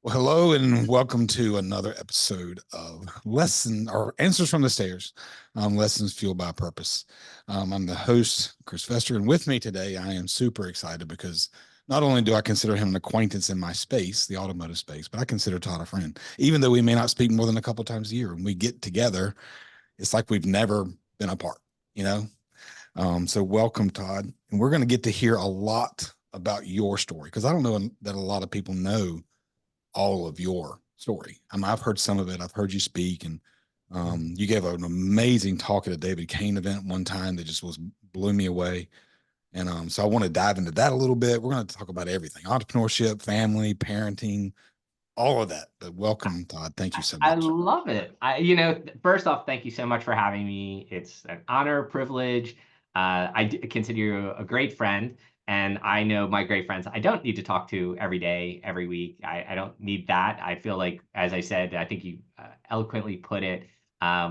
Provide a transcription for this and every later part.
Well, hello and welcome to another episode of Lesson or Answers from the Stairs, Lessons Fueled by Purpose. I'm the host, Chris Fester, and with me today, I am super excited because not only do I consider him an acquaintance in my space, the automotive space, but I consider Todd a friend. Even though we may not speak more than a couple times a year, when we get together, it's like we've never been apart, you know? So welcome, Todd. And we're going to get to hear a lot about your story because I don't know that a lot of people know all of your story. I've heard some of it. I've heard you speak, and you gave an amazing talk at a David Kane event one time that just blew me away. And so I want to dive into that a little bit. We're going to talk about everything: entrepreneurship, family, parenting, all of that. But welcome, Todd. Thank you so I much. love it. First off, thank you so much for having me. It's an honor, privilege. Consider you a great friend, and I know my great friends I don't need to talk to every day, every week. I don't need that. I feel like, as I said, I think you eloquently put it.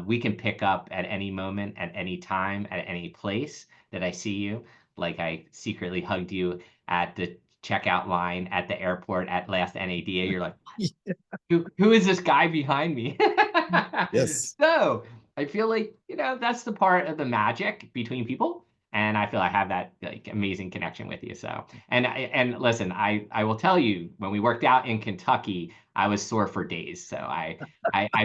We can pick up at any moment, at any time, at any place that I see you. Like I secretly hugged you at the checkout line at the airport at last NADA. You're like, who is this guy behind me? Yes. So I feel like, that's the part of the magic between people. And I feel I have that like amazing connection with you. So, and listen, I will tell you, when we worked out in Kentucky, I was sore for days. So I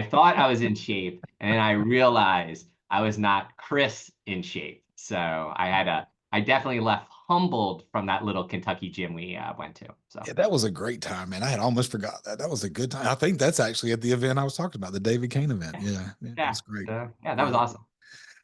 thought I was in shape, and then I realized I was not Chris in shape. So I definitely left humbled from that little Kentucky gym we went to. So. Yeah, that was a great time, man. I had almost forgot that. That was a good time. I think that's actually at the event I was talking about, the David Kane event. Yeah. Yeah, Yeah. that's great. Yeah, that was Yeah. awesome.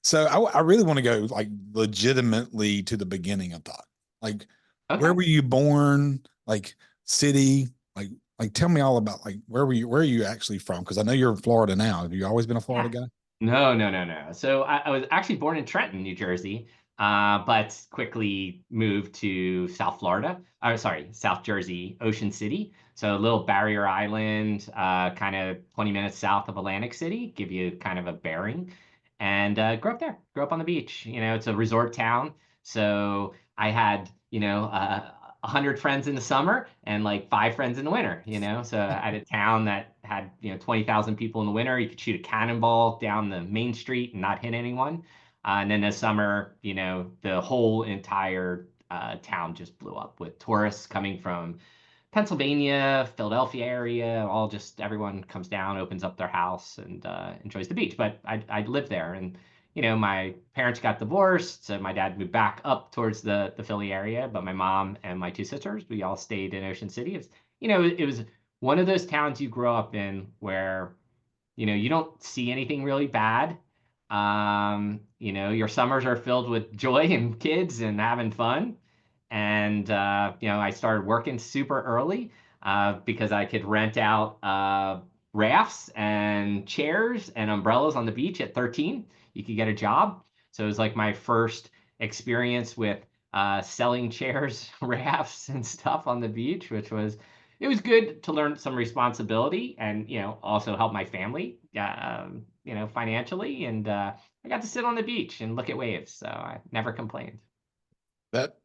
So I really want to go like legitimately to the beginning of thought. Like, where Okay. were you born? Like city? Like tell me all about like where are you actually from? Because I know you're in Florida now. Have you always been a Florida Yeah. guy? No, no, no, no. So I was actually born in Trenton, New Jersey, but quickly moved to South Florida. Or sorry, South Jersey, Ocean City. So a little barrier island, kind of 20 minutes south of Atlantic City, give you kind of a bearing. And grew up there, grew up on the beach. It's a resort town. So I had, 100 friends in the summer and like five friends in the winter, So I had a town that had, 20,000 people in the winter. You could shoot a cannonball down the main street and not hit anyone. And then the summer, the whole entire town just blew up with tourists coming from Pennsylvania, Philadelphia area, all just everyone comes down, opens up their house, and enjoys the beach. But I lived there, and my parents got divorced, so my dad moved back up towards the Philly area. But my mom and my two sisters, we all stayed in Ocean City. It was one of those towns you grow up in where you don't see anything really bad. Your summers are filled with joy and kids and having fun. And I started working super early because I could rent out rafts and chairs and umbrellas on the beach at 13. You could get a job. So it was like my first experience with selling chairs, rafts, and stuff on the beach, which was it was good to learn some responsibility and also help my family financially, and I got to sit on the beach and look at waves, so I never complained. That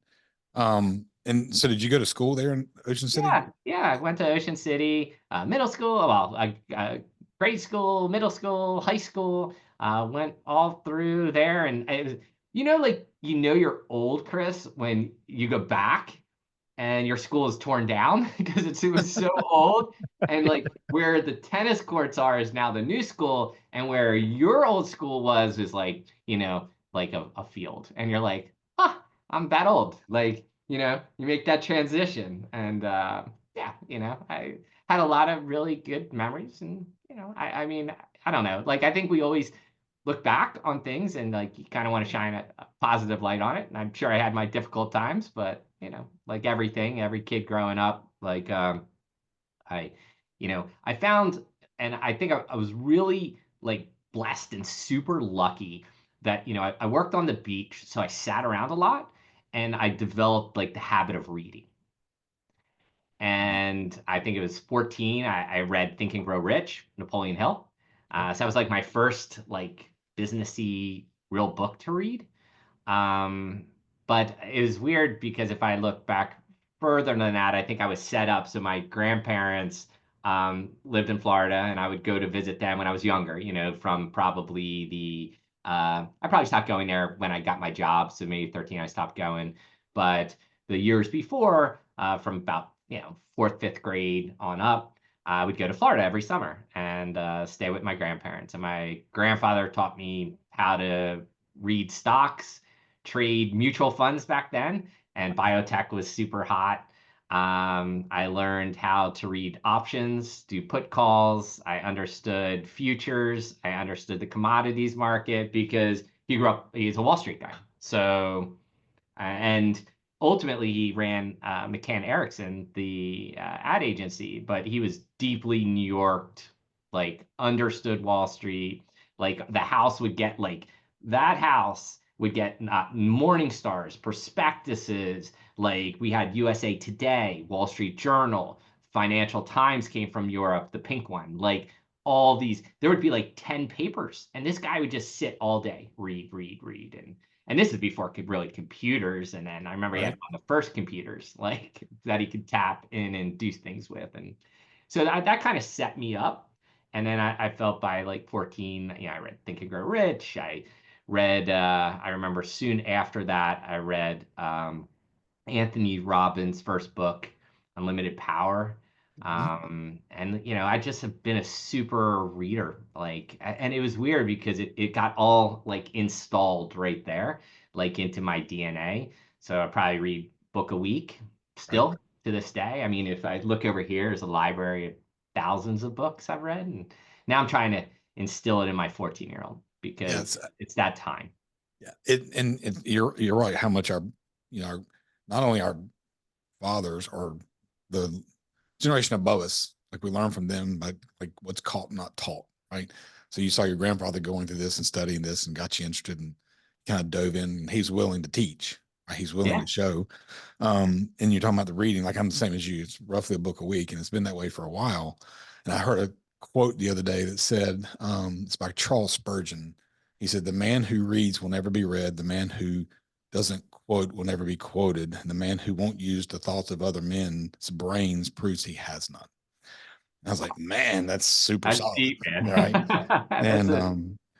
and so did you go to school there in Ocean City? Yeah, I went to Ocean City, middle school, well, grade school, middle school, high school, went all through there. And it was, like, you're old, Chris, when you go back and your school is torn down because it was so old. And like where the tennis courts are is now the new school, and where your old school was is like, like a field. And you're like, huh, I'm that old. Like, you make that transition. And yeah, I had a lot of really good memories. And, I mean, I don't know. Like, I think we always look back on things and like you kind of want to shine a positive light on it. And I'm sure I had my difficult times, but like everything, every kid growing up, like I, I found, and I think I was really like blessed and super lucky that I worked on the beach, so I sat around a lot, and I developed like the habit of reading. And I think it was 14. I read Think and Grow Rich, Napoleon Hill. So that was like my first like businessy real book to read. Um, but it was weird because if I look back further than that, I think I was set up. So my grandparents lived in Florida, and I would go to visit them when I was younger, from probably I probably stopped going there when I got my job. So maybe 13, I stopped going. But the years before, from about, fourth, fifth grade on up, I would go to Florida every summer and stay with my grandparents. And my grandfather taught me how to read stocks, trade mutual funds back then, and biotech was super hot. I learned how to read options, do put calls. I understood futures. I understood the commodities market because he's a Wall Street guy. So, and ultimately he ran McCann Erickson, the ad agency, but he was deeply New Yorked, like understood Wall Street. Like that house would get Morning Stars, prospectuses. Like we had USA Today, Wall Street Journal, Financial Times came from Europe, the pink one. Like all these, there would be like 10 papers, and this guy would just sit all day, read, read, read. And this is before really computers. And then I remember he had Right. one of the first computers like that he could tap in and do things with. And so that kind of set me up. And then I felt by like 14, I read Think and Grow Rich. I remember soon after that, I read Anthony Robbins' first book, Unlimited Power. Mhm. And I just have been a super reader, like, and it was weird because it got all like installed right there, like into my DNA. So I probably read book a week Right. still to this day. I mean, if I look over here, there's a library of thousands of books I've read, and now I'm trying to instill it in my 14-year-old Yeah. because it's that time. Yeah. You're right. How much not only our fathers or the generation above us, like we learn from them, like what's caught, not taught, right? So you saw your grandfather going through this and studying this and got you interested and kind of dove in. And he's willing to teach, right? He's willing Yeah. to show. And you're talking about the reading, like I'm the same as you. It's roughly a book a week, and it's been that way for a while. And I heard a quote the other day that said, it's by Charles Spurgeon. He said, "The man who reads will never be read. The man who doesn't quote will never be quoted. And the man who won't use the thoughts of other men's brains proves he has none." And I was like, man, that's super That's solid, deep, man. right? That's And a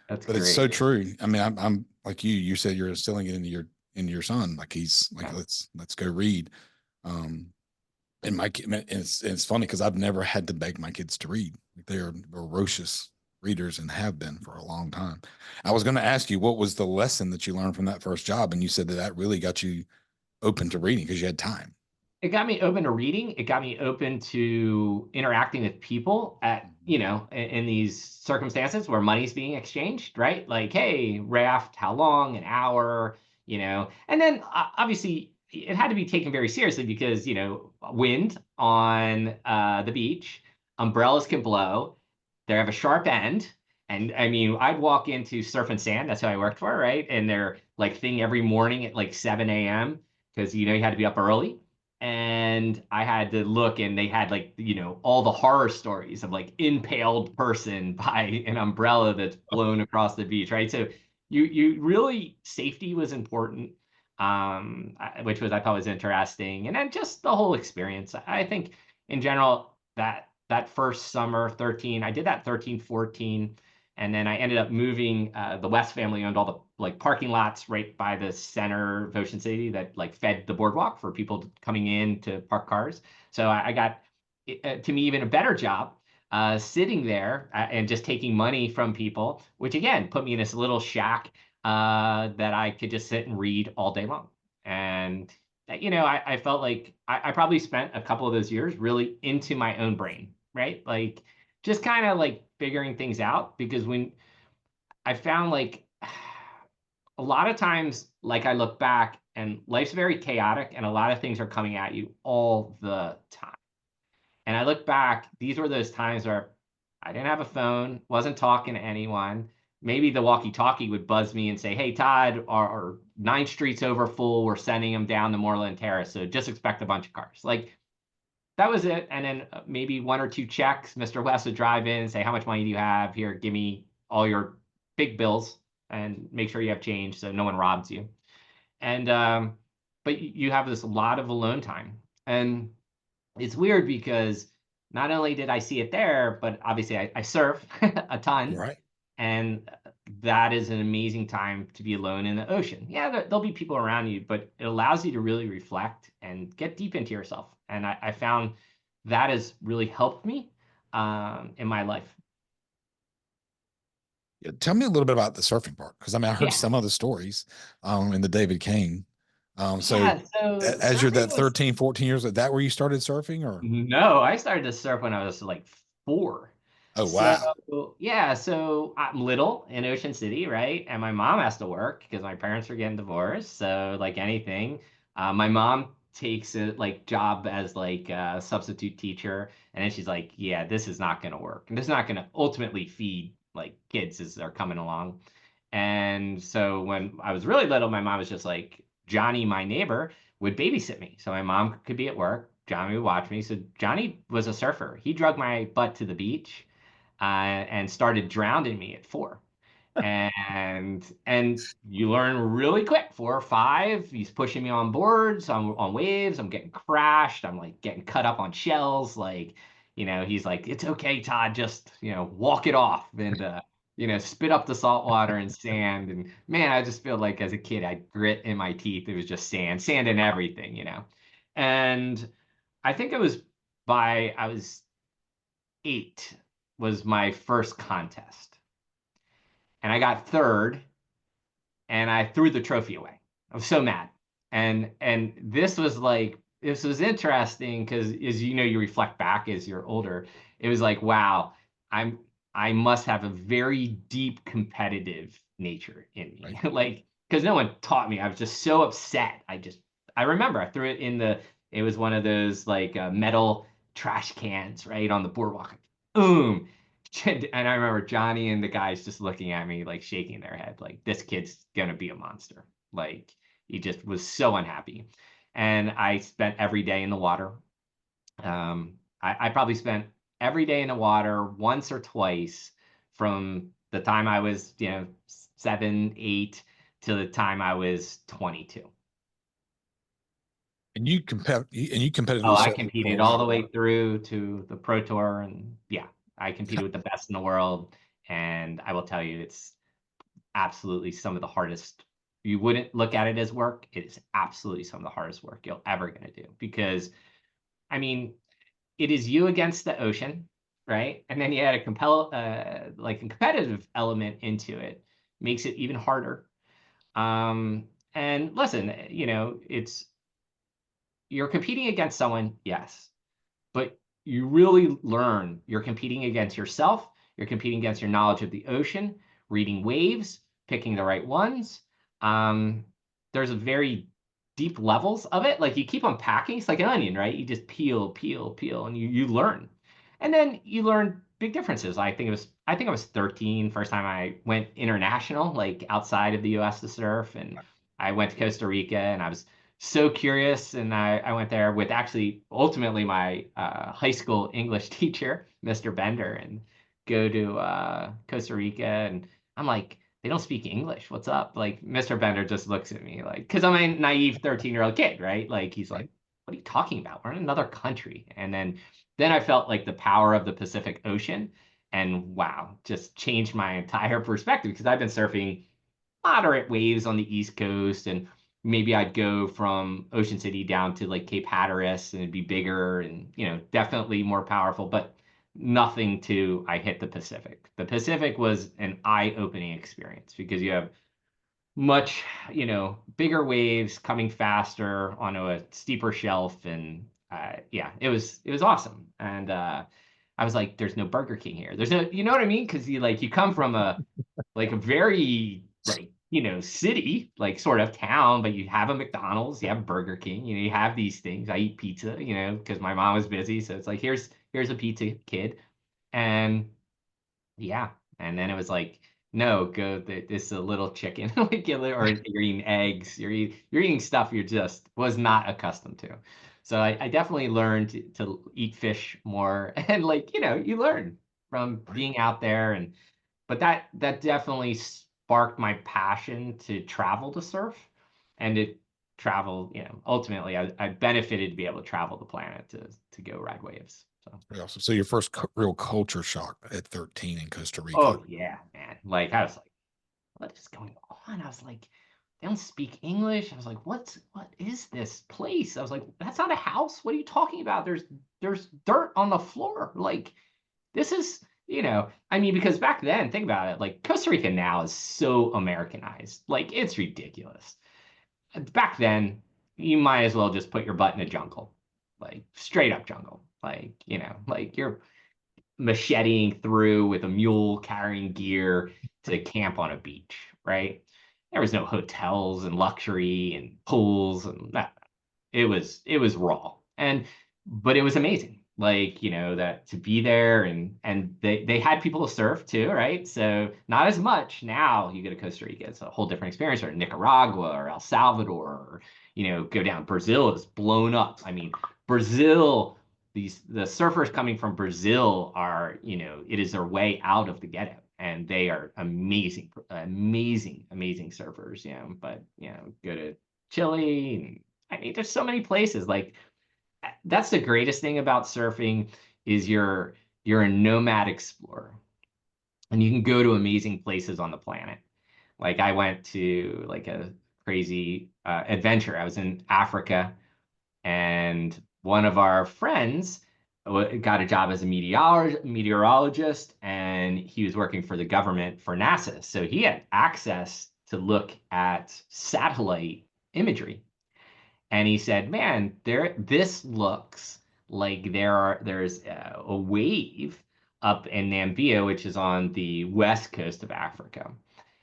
That's but it's so great. true. I mean, I'm like you. You said you're instilling it into your son. Like he's like, Yeah. let's go read. Um, and my kid, and it's funny because I've never had to beg my kids to read. Like they are ferocious readers and have been for a long time. I was going to ask you what was the lesson that you learned from that first job, and you said that really got you open to reading because you had time. It got me open to reading. It got me open to interacting with people in these circumstances where money's being exchanged, right? Like, hey, raft, how long? An hour, And then obviously it had to be taken very seriously because, wind on the beach, umbrellas can blow, they have a sharp end. And I mean, I'd walk into Surf and Sand, that's who I worked for, right? And they're like thing every morning at like 7 a.m. because you had to be up early, and I had to look, and they had like all the horror stories of like impaled person by an umbrella that's blown across the beach, right? So you really, safety was important, which was, I thought, was interesting, and then just the whole experience. I think in general that first summer, 13, I did that 13, 14. And then I ended up moving. The West family owned all the like parking lots right by the center of Ocean City that like fed the boardwalk for people coming in to park cars. So I got, to me, even a better job sitting there and just taking money from people, which again put me in this little shack that I could just sit and read all day long. And I felt like I probably spent a couple of those years really into my own brain, right? Like just kind of like figuring things out, because when I found like a lot of times, like I look back and life's very chaotic and a lot of things are coming at you all the time. And I look back, these were those times where I didn't have a phone, wasn't talking to anyone. Maybe the walkie-talkie would buzz me and say, "Hey, Todd, our 9th Street's over full. We're sending them down the Moreland Terrace. So just expect a bunch of cars." Like that was it. And then maybe one or two checks. Mr. West would drive in and say, "How much money do you have? Here, give me all your big bills and make sure you have change so no one robs you." And but you have this lot of alone time. And it's weird because not only did I see it there, but obviously I surf a ton, Right. and that is an amazing time to be alone in the ocean. Yeah, there'll be people around you, but it allows you to really reflect and get deep into yourself. And I found that has really helped me in my life. Yeah, tell me a little bit about the surfing part, because I mean, I heard Yeah, some of the stories in the David Kane. So yeah. So as you're surfing that was 13, 14 years, is that where you started surfing or? no, I started to surf when I was like 4. Oh, So wow. yeah, so I'm little in Ocean City, right? And my mom has to work because my parents are getting divorced. So like anything, my mom takes a like job as like a substitute teacher, and then she's like, "Yeah, this is not going to work, and this is not going to ultimately feed like kids as they're coming along." And so when I was really little, my mom was just like, Johnny, my neighbor, would babysit me. So my mom could be at work, Johnny would watch me. So Johnny was a surfer. He drug my butt to the beach and started drowning me at 4. And you learn really quick. 4 or 5, he's pushing me on boards, on waves. I'm getting crashed. I'm like getting cut up on shells. Like, he's like, it's okay, Todd, just walk it off and spit up the salt water and sand. And man, I just feel like as a kid, I had grit in my teeth. It was just sand and everything. And I think it was I was 8 was my first contest. And I got third and I threw the trophy away. I was so mad. And this was interesting because as you reflect back as you're older, it was like, wow, I'm I must have a very deep competitive nature in me. Right. Like, because no one taught me. I was just so upset. I remember I threw it it was one of those like metal trash cans, right, on the boardwalk. Boom. And I remember Johnny and the guys just looking at me, like shaking their head, like this kid's gonna be a monster. Like he just was so unhappy. And I spent every day in the water. I probably spent every day in the water once or twice from the time I was, 7, 8 to the time I was 22. And you Oh, competitively I surfed for a competed all the while. way through to the Pro Tour, and yeah, I competed with the best in the world. And I will tell you, it's absolutely some of the hardest. You wouldn't look at it as work. It is absolutely some of the hardest work you'll ever gonna do because, I mean, it is you against the ocean, right? And then you add like a competitive element into it, makes it even harder. And listen, you're competing against someone, yes, but you really learn. You're competing against yourself. You're competing against your knowledge of the ocean, reading waves, picking the right ones. Um, there's a very deep levels of it. Like you keep unpacking. It's like an onion, right? You just peel, peel, peel, and you learn. And then you learn big differences. I think I was 13 first time I went international, like outside of the US to surf. And I went to Costa Rica and I was so curious. And I went there with actually ultimately my high school English teacher, Mr. Bender, and go to Costa Rica. And I'm like, they don't speak English. What's up? Like Mr. Bender just looks at me like, because I'm a naive 13-year-old kid, right? Like he's like, Right. what are you talking about? We're in another country. And then I felt like the power of the Pacific Ocean. And wow, just changed my entire perspective because I've been surfing moderate waves on the East Coast, and maybe I'd go from Ocean City down to like Cape Hatteras, and it'd be bigger and definitely more powerful, but nothing to I hit the Pacific. The Pacific was an eye-opening experience because you have much, bigger waves coming faster on a steeper shelf, and yeah, it was awesome. And I was like, "There's no Burger King here. There's no, you know what I mean? Because you come from a very like city, like sort of town, but you have a McDonald's, you have Burger King, you have these things. I eat pizza, because my mom was busy, so it's like here's a pizza kid, and yeah, and then it was like, no, go this is a little chicken, like or you're eating eggs, you're eating stuff you just was not accustomed to. So I definitely learned to eat fish more, and like you learn from Right. being out there, and but that definitely sparked my passion to travel to surf and to travel. Ultimately, I benefited to be able to travel the planet to go ride waves. So. Pretty awesome. So your first real culture shock at 13 in Costa Rica. Oh yeah, man. Like I was like, what is going on? I was like, they don't speak English. I was like, what is this place? I was like, that's not a house. What are you talking about? There's dirt on the floor. Like this is, I mean, because back then, think about it, like Costa Rica now is so Americanized. Like it's ridiculous. Back then, you might as well just put your butt in a jungle. Like straight up jungle. Like, like you're macheting through with a mule carrying gear to camp on a beach, right? There was no hotels and luxury and pools and that. It was raw. But it was amazing. Like, that to be there and they had people to surf too, right? So not as much. Now you go to Costa Rica, it's a whole different experience, or Nicaragua or El Salvador, or go down. Brazil is blown up. I mean, Brazil, the surfers coming from Brazil are, it is their way out of the ghetto. And they are amazing, amazing, amazing surfers, but go to Chile. And I mean, there's so many places. Like that's the greatest thing about surfing is you're a nomad explorer, and you can go to amazing places on the planet. Like I went to like a crazy adventure. I was in Africa, and one of our friends got a job as a meteorologist, and he was working for the government for NASA. So he had access to look at satellite imagery. And he said, "Man, this looks like there's a wave up in Namibia, which is on the west coast of Africa."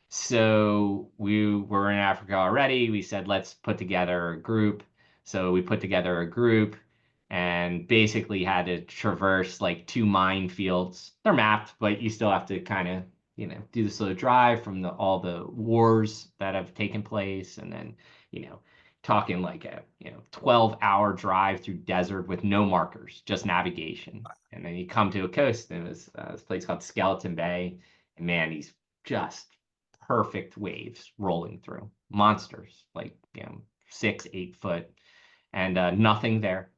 So we were in Africa already. We said, let's put together a group. So we put together a group and basically had to traverse like two minefields. They're mapped, but you still have to kind of, do the slow drive from all the wars that have taken place. And then, you know, talking like a, 12-hour drive through desert with no markers, just navigation. And then you come to a coast, and it was this place called Skeleton Bay. And man, these just perfect waves rolling through, monsters, like 6, 8 foot, and nothing there.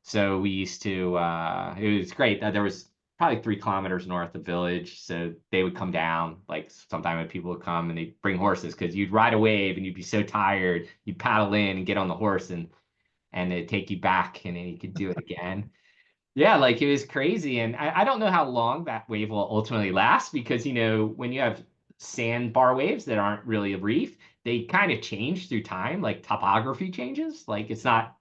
So we used to. It was great. There was probably 3 kilometers north of the village, so they would come down. Like sometime when people would come and they'd bring horses, because you'd ride a wave and you'd be so tired, you'd paddle in and get on the horse, and it'd take you back, and then you could do it again. Yeah, like it was crazy. And I don't know how long that wave will ultimately last, because, when you have sandbar waves that aren't really a reef, they kind of change through time, like topography changes. Like it's not,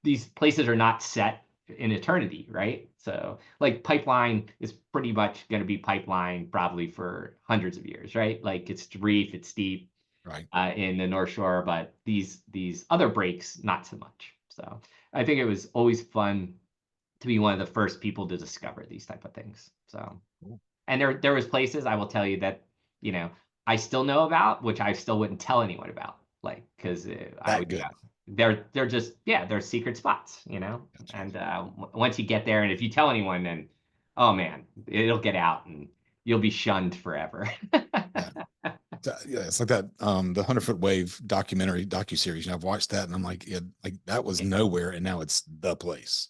these places are not set in eternity, right? So like pipeline is pretty much going to be pipeline probably for hundreds of years, right? Like it's reef, it's steep Right. in the North Shore, but these other breaks, not so much. So I think it was always fun to be one of the first people to discover these type of things. So, Cool. and there was places I will tell you that, you know, I still know about, which I still wouldn't tell anyone about, like, because I That would, good. they're just, yeah, they're secret spots. Gotcha. And once you get there, and if you tell anyone, then, oh man, it'll get out and you'll be shunned forever. Yeah. Yeah, it's like that the 100 Foot Wave docuseries. I've watched that and I'm like, yeah, like that was nowhere and now it's the place.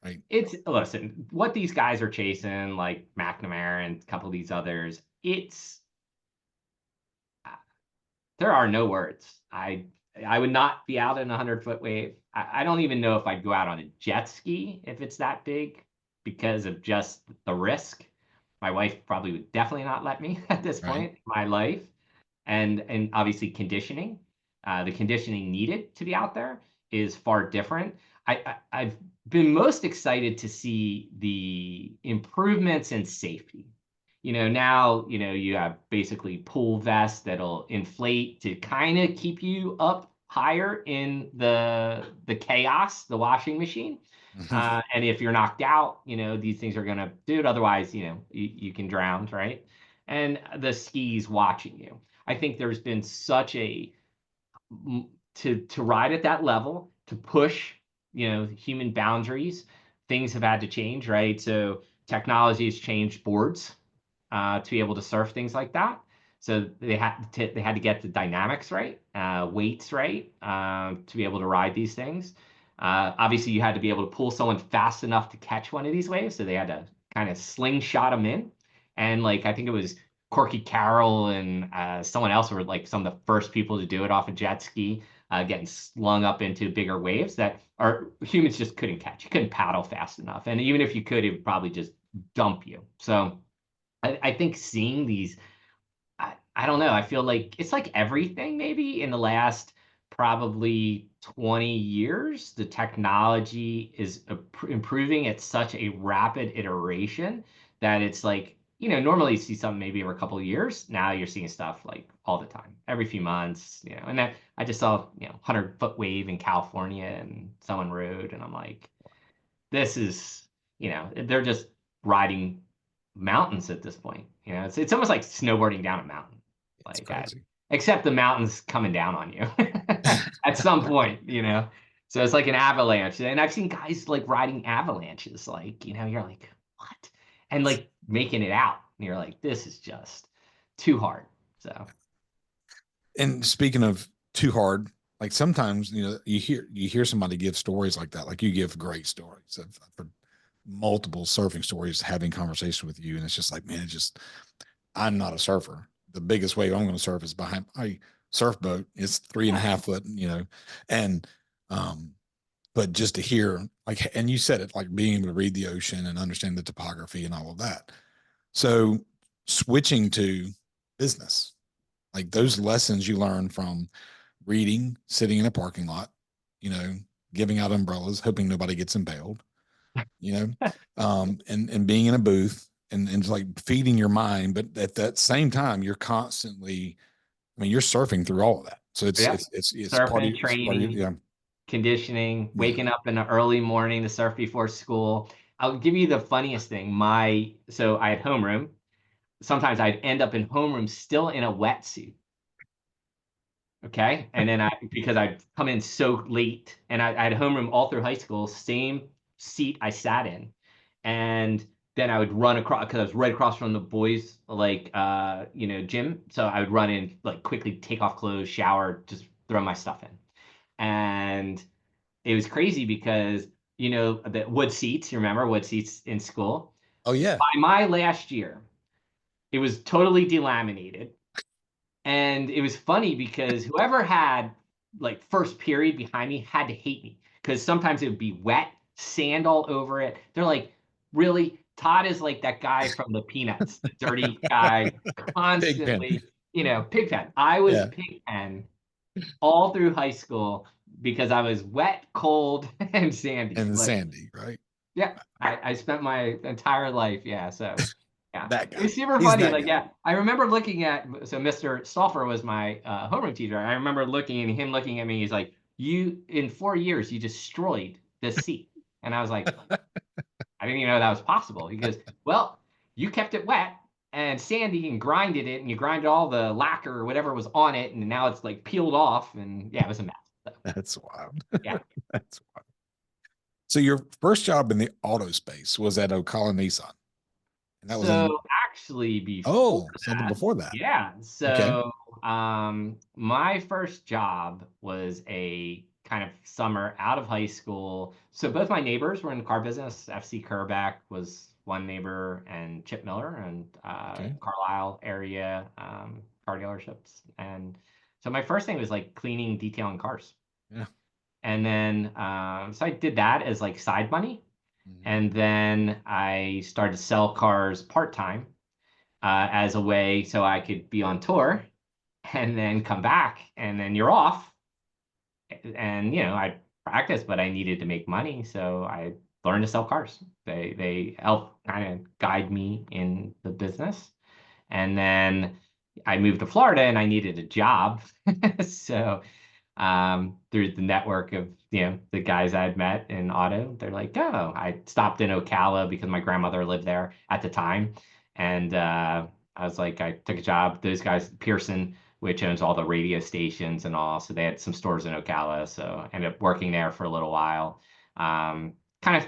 Right. It's listen, what these guys are chasing, like McNamara and a couple of these others, there are no words. I would not be out in a 100-foot wave. I don't even know if I'd go out on a jet ski if it's that big, because of just the risk. My wife probably would definitely not let me at this Right. point in my life, and obviously conditioning, the conditioning needed to be out there is far different. I've been most excited to see the improvements in safety. Now, you have basically pool vests that'll inflate to kind of keep you up higher in the chaos, the washing machine. And if you're knocked out, these things are gonna do it. Otherwise, you can drown, right? And the skis watching you. I think there's been such a to ride at that level, to push, human boundaries. Things have had to change, right? So technology has changed boards to be able to surf things like that. So they had to get the dynamics right, weights right, to be able to ride these things. Obviously, you had to be able to pull someone fast enough to catch one of these waves, so they had to kind of slingshot them in. And like I think it was Corky Carroll and someone else were like some of the first people to do it off a jet ski, getting slung up into bigger waves that our humans just couldn't catch. You couldn't paddle fast enough, and even if you could, it would probably just dump you. So I think seeing these I don't know. I feel like it's like everything maybe in the last probably 20 years, the technology is improving at such a rapid iteration that it's like, normally you see something maybe every couple of years. Now you're seeing stuff like all the time, every few months, and then I just saw, 100-foot wave in California and someone rode, and I'm like, this is, they're just riding mountains at this point. It's almost like snowboarding down a mountain. It's Like, crazy. except the mountain's coming down on you at some point. So it's like an avalanche. And I've seen guys like riding avalanches, like, you're like, what? And like making it out. And you're like, this is just too hard. So, And speaking of too hard, like sometimes you hear somebody give stories like that, like you give great stories. I've heard multiple surfing stories having conversation with you, and it's just like, man, I'm not a surfer. The biggest wave I'm going to surf is behind my surf boat. It's 3.5 foot, and but just to hear like, and you said it, like being able to read the ocean and understand the topography and all of that. So switching to business, like those lessons you learn from reading, sitting in a parking lot, you know, giving out umbrellas, hoping nobody gets impaled, you know, and being in a booth and like feeding your mind. But at that same time, you're constantly, I mean, you're surfing through all of that. So yeah, it's part of surfing, it's part of training, yeah, conditioning, yeah. waking up in the early morning to surf before school. I'll give you the funniest thing. So I had homeroom. Sometimes I'd end up in homeroom still in a wetsuit. Okay. And then because I'd come in so late and I had homeroom all through high school, same seat I sat in. And then I would run across because I was right across from the boys, like, gym. So I would run in, like, quickly take off clothes, shower, just throw my stuff in. And it was crazy because, the wood seats, you remember wood seats in school? Oh yeah. By my last year, it was totally delaminated. And it was funny because whoever had like first period behind me had to hate me because sometimes it would be wet, sand all over it. They're like, really? Todd is like that guy from the Peanuts, the dirty guy, Pig pen. constantly, Pigpen. I was Yeah. Pigpen all through high school because I was wet, cold, and sandy. And Like, Sandy, right? yeah, I spent my entire life. Yeah. So, yeah, That it guy. was super He's funny. that Like, guy. yeah, I remember looking at, so Mr. Stoffer was my homeroom teacher. I remember looking and him looking at me. He's like, you, in 4 years, you destroyed this seat. And I was like, I didn't even know that was possible. He goes, well, you kept it wet and sandy and grinded it and you grinded all the lacquer or whatever was on it. And now it's like peeled off. And yeah, it was a mess. So, That's wild. yeah. That's wild. So your first job in the auto space was at Ocala Nissan. And that was in, So actually, before something that, before that. yeah. Okay. So my first job was a kind of summer out of high school. So both my neighbors were in the car business. FC Kerbeck was one neighbor, and Chip Miller and Okay. Carlisle area car dealerships. And so my first thing was like cleaning, detailing cars. Yeah. And then so I did that as like side money. Mhm. And then I started to sell cars part-time as a way so I could be on tour and then come back and then you're off. And I practiced, but I needed to make money, so I learned to sell cars. They helped kind of guide me in the business. And then I moved to Florida and I needed a job. So through the network of the guys I'd met in auto. They're like, oh, I stopped in Ocala because my grandmother lived there at the time, and I was like, I took a job. Those guys, Pearson, which owns all the radio stations and all, so they had some stores in Ocala. So I ended up working there for a little while. Kind of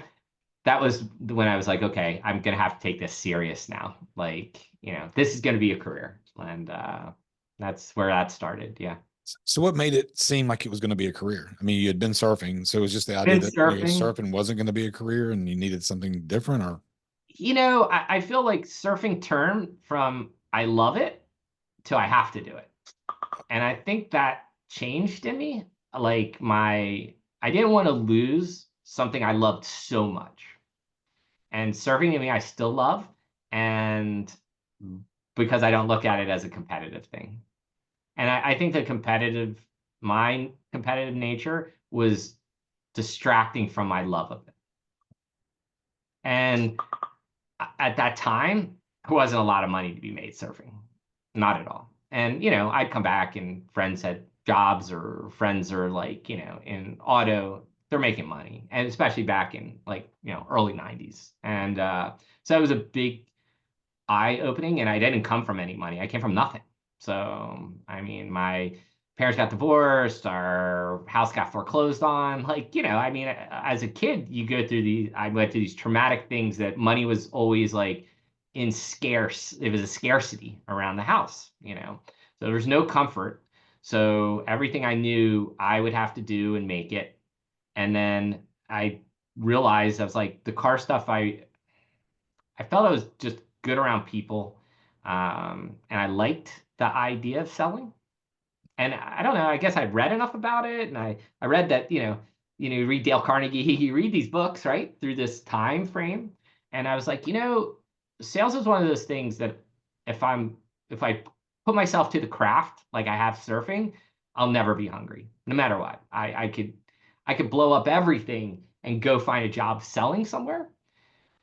that was when I was like, okay, I'm gonna have to take this serious now. Like, this is gonna be a career, and that's where that started. Yeah. So what made it seem like it was going to be a career? I mean, you had been surfing, so it was just the idea Been that surfing. surfing wasn't going to be a career and you needed something different, or I feel like surfing turned from I love it to I have to do it. And I think that changed in me. Like I didn't want to lose something I loved so much. And surfing to me, I still love. And because I don't look at it as a competitive thing. And I think my competitive nature was distracting from my love of it. And at that time, there wasn't a lot of money to be made surfing, not at all. And I'd come back and friends had jobs or friends are like, in auto, they're making money, and especially back in like early '90s. And so it was a big eye opening, and I didn't come from any money. I came from nothing. So I mean, my parents got divorced, our house got foreclosed on. Like, I mean, as a kid, I went through these traumatic things that money was always like in scarce. It was a scarcity around the house. So there was no comfort. So everything I knew I would have to do and make it. And then I realized I was like the car stuff I felt I was just good around people. And I liked the idea of selling. And I don't know, I guess I read enough about it. And I read that, you read Dale Carnegie, you read these books, right, through this time frame. And I was like, sales is one of those things that if I put myself to the craft like I have surfing, I'll never be hungry, no matter what. I could blow up everything and go find a job selling somewhere.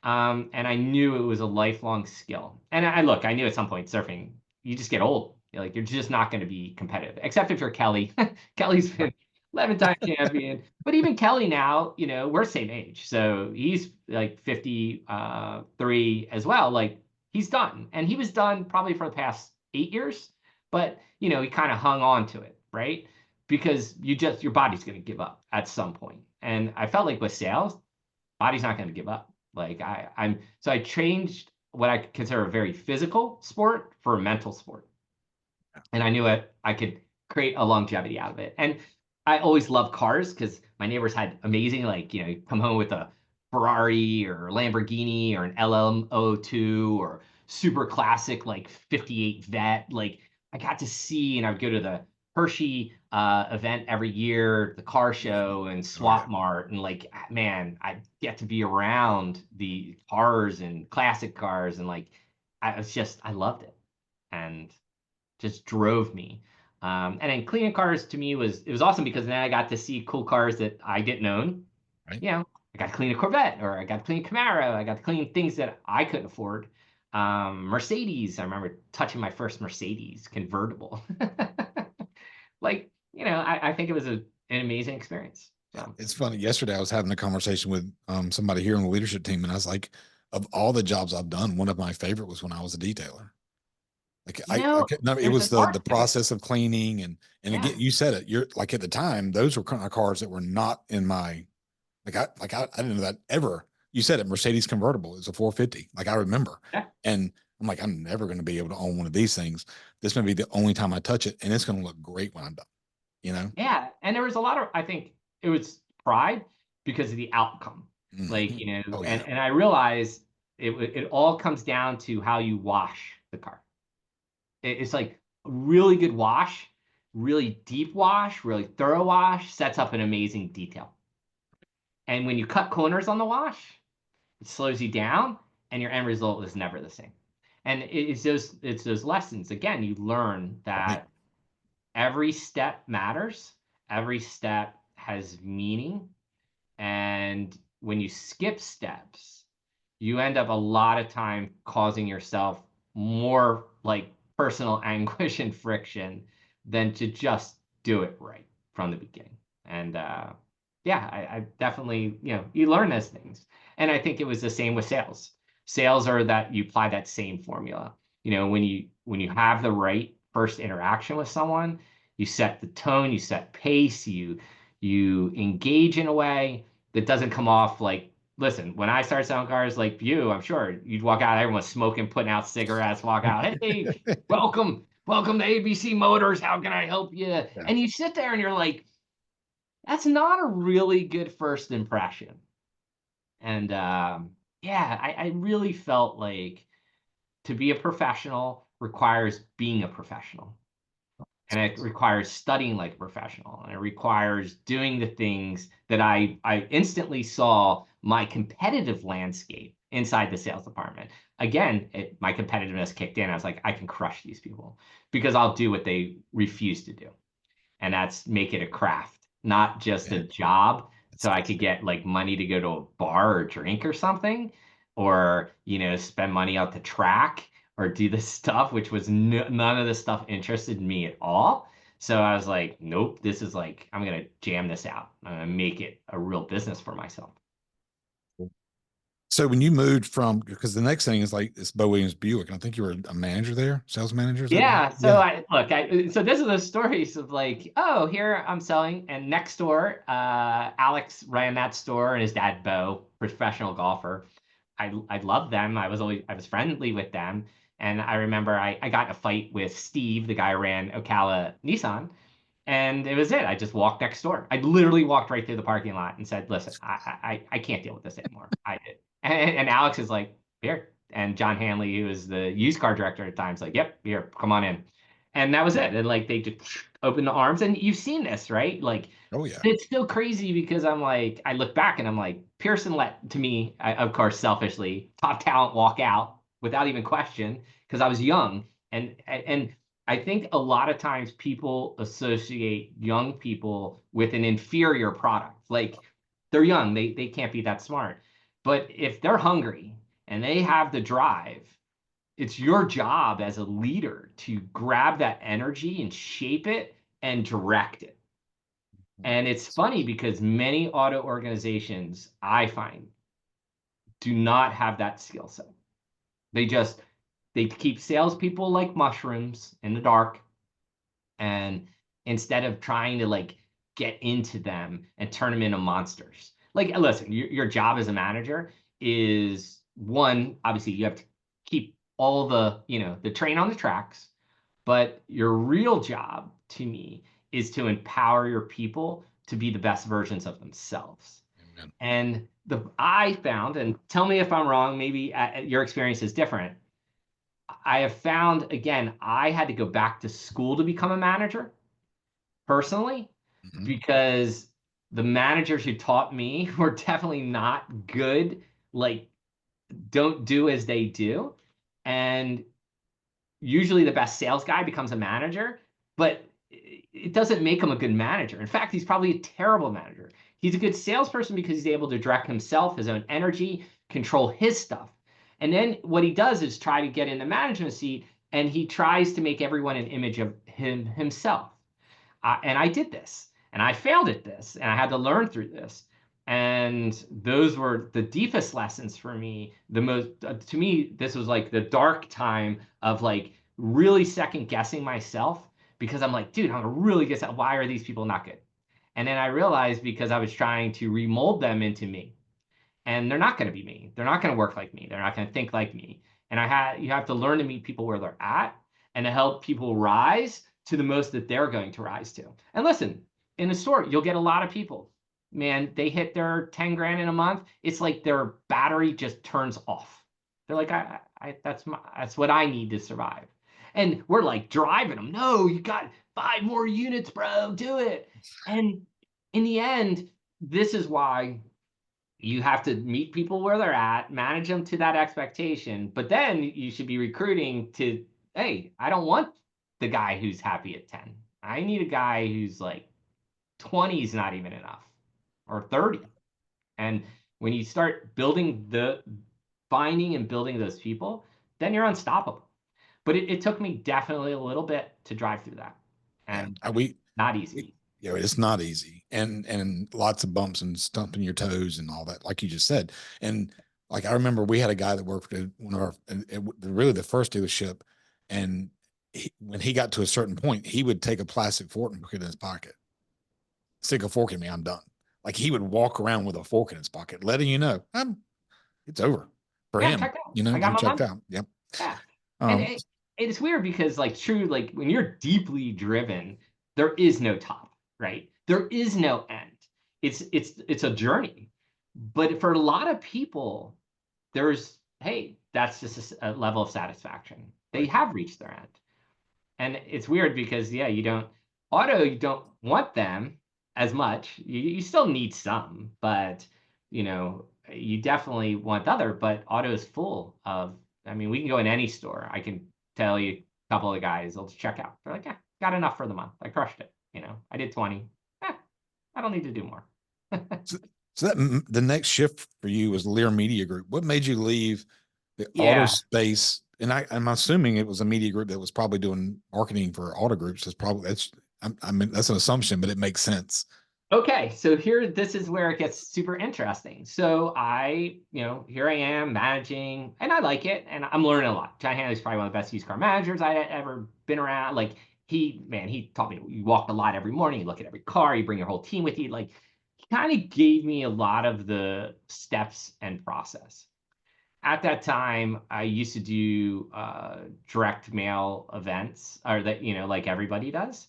And I knew it was a lifelong skill. And I knew at some point surfing, you just get old. You're just not going to be competitive, except if you're Kelly. Kelly's been 11-time champion. But even Kelly now, we're same age. So he's like 53 as well. Like he's done. And he was done probably for the past 8 years. But, he kind of hung on to it, right? Because your body's going to give up at some point. And I felt like with sales, body's not going to give up. Like so I changed what I consider a very physical sport for a mental sport. And I knew I could create a longevity out of it. And I always loved cars because my neighbors had amazing, like, you come home with a Ferrari or Lamborghini or an LM02 or super classic, like 58 Vet. Like I got to see, and I would go to the Hershey event every year, the car show and oh yeah, Swap Mart. And like, man, I get to be around the cars and classic cars. And like, I loved it. And just drove me. And then cleaning cars to me it was awesome because then I got to see cool cars that I didn't own. right. I got to clean a Corvette or I got to clean a Camaro. I got to clean things that I couldn't afford. Mercedes. I remember touching my first Mercedes convertible. Like, I think it was an amazing experience. So It's funny. Yesterday, I was having a conversation with somebody here on the leadership team, and I was like, of all the jobs I've done, one of my favorite was when I was a detailer. Like I could no, it there's was an art the to it. process of cleaning and Yeah. again, you said it. You're like at the time, those were kind of cars that were not in my I didn't know that ever. You said it, Mercedes convertible. It's a 450. Like I remember, Yeah. and I'm like, I'm never going to be able to own one of these things. This may be the only time I touch it, and it's going to look great when I'm done. You know? Yeah, and there was a lot of, I think it was pride because of the outcome. Like, Mhm. Oh yeah, and I realized it all comes down to how you wash the car. It's like a really good wash, really deep wash, really thorough wash sets up an amazing detail. And when you cut corners on the wash, it slows you down and your end result is never the same. And it's those lessons. Again, you learn right. that every step matters. Every step has meaning. And when you skip steps, you end up a lot of time causing yourself more like personal anguish and friction than to just do it right from the beginning. And yeah, I definitely, you learn those things. And I think it was the same with sales. Sales are that you apply that same formula. When you have the right first interaction with someone, you set the tone, you set pace, you engage in a way that doesn't come off like, listen, when I started selling cars like you, I'm sure you'd walk out, everyone's smoking, putting out cigarettes, walk out, hey, welcome. welcome to ABC Motors. How can I help you? Yeah. And you sit there and you're like, that's not a really good first impression. And yeah, I really felt like to be a professional requires being a professional. And it requires studying like a professional. And it requires doing the things that I instantly saw my competitive landscape inside the sales department. Again, my competitiveness kicked in. I was like, I can crush these people because I'll do what they refuse to do. And that's make it a craft, not just a Yeah. job. That's So I could get like money to go to a bar or drink or something, or, spend money out the track or do this stuff, which was none of the stuff interested me at all. So I was like, nope, this is like, I'm going to jam this out. I'm going to make it a real business for myself. So when you moved from, because the next thing is like it's Bo Williams Buick, and I think you were a manager there, sales manager, is that right? Yeah, so Yeah. so this is the stories of like, oh, here I'm selling, and next door, Alex ran that store, and his dad Bo, professional golfer. I loved them. I was friendly with them, and I remember I got in a fight with Steve, the guy who ran Ocala Nissan, and it was it. I just walked next door. I literally walked right through the parking lot and said, "Listen, I can't deal with this anymore." I did, and Alex is like, "Here." And John Hanley, who was the used car director at the time, is like, "Yep, here, come on in." And that was it. And like they just opened the arms, and you've seen this, right? Like Oh yeah. it's so crazy because I'm like, I look back and I'm like, Pearson let to me, of course, selfishly, top talent walk out without even question because I was young, and I think a lot of times people associate young people with an inferior product. Like they're young, they can't be that smart. But if they're hungry and they have the drive, it's your job as a leader to grab that energy and shape it and direct it. And it's funny because many auto organizations, I find, do not have that skill set. They just they keep salespeople like mushrooms in the dark, and instead of trying to like get into them and turn them into monsters. Like, listen, your job as a manager is one, obviously you have to keep all the train on the tracks, but your real job to me is to empower your people to be the best versions of themselves. Amen. And the I found, and tell me if I'm wrong, maybe your experience is different. I have found again, I had to go back to school to become a manager personally Mhm. because the managers who taught me were definitely not good, like don't do as they do. And usually the best sales guy becomes a manager, but it doesn't make him a good manager. In fact, he's probably a terrible manager. He's a good salesperson because he's able to direct himself, his own energy, control his stuff. And then what he does is try to get in the management seat and he tries to make everyone an image of himself. And I did this and I failed at this and I had to learn through this. And those were the deepest lessons for me. The most, to me, this was like the dark time of like really second guessing myself because I'm like, dude, I'm a really good. Why are these people not good? And then I realized because I was trying to remold them into me and they're not going to be me. They're not going to work like me. They're not going to think like me. And you have to learn to meet people where they're at and to help people rise to the most that they're going to rise to. And listen, in a store, you'll get a lot of people. Man, they hit their 10 grand in a month. It's like their battery just turns off. They're like, that's what I need to survive. And we're like driving them. No, you got 5 more units, bro. Do it. And in the end, this is why you have to meet people where they're at, manage them to that expectation, but then you should be recruiting to, hey, I don't want the guy who's happy at 10. I need a guy who's like 20 is not even enough or 30. And when you start finding and building those people, then you're unstoppable. But it took me definitely a little bit to drive through that. Yeah. And We, not easy. it's not easy, and lots of bumps and stumping your toes and all that, like you just said. And like I remember, we had a guy that worked for one of our, really the first dealership, and when he got to a certain point, he would take a plastic fork and put it in his pocket, stick a fork in me, I'm done. Like he would walk around with a fork in his pocket, letting you know, it's over for Yeah, I'm him. checked out. You know, I got I'm my checked money. out. Yep. Yeah. And Um, it's weird because like true, like when you're deeply driven, there is no top, right? There is no end. It's a journey. But for a lot of people, there's, hey, that's just a level of satisfaction. They Right. have reached their end. And it's weird because yeah, you don't want them as much. You still need some, but you definitely want the other, but auto is full of, I mean, we can go in any store. I can tell you a couple of guys, they'll just check out. They're like, yeah, got enough for the month. I crushed it. I did 20. Eh, I don't need to do more. So, so that the next shift for you was Lear Media Group. What made you leave the auto Yeah. space? And I'm assuming it was a media group that was probably doing marketing for auto groups. That's probably I mean that's an assumption, but it makes sense. Okay, so this is where it gets super interesting. So here I am managing, and I like it, and I'm learning a lot. John Hanley's probably one of the best used car managers I had ever been around. Like he taught me you walk a lot every morning, you look at every car, you bring your whole team with you. Like he kind of gave me a lot of the steps and process. At that time, I used to do direct mail events, or that like everybody does.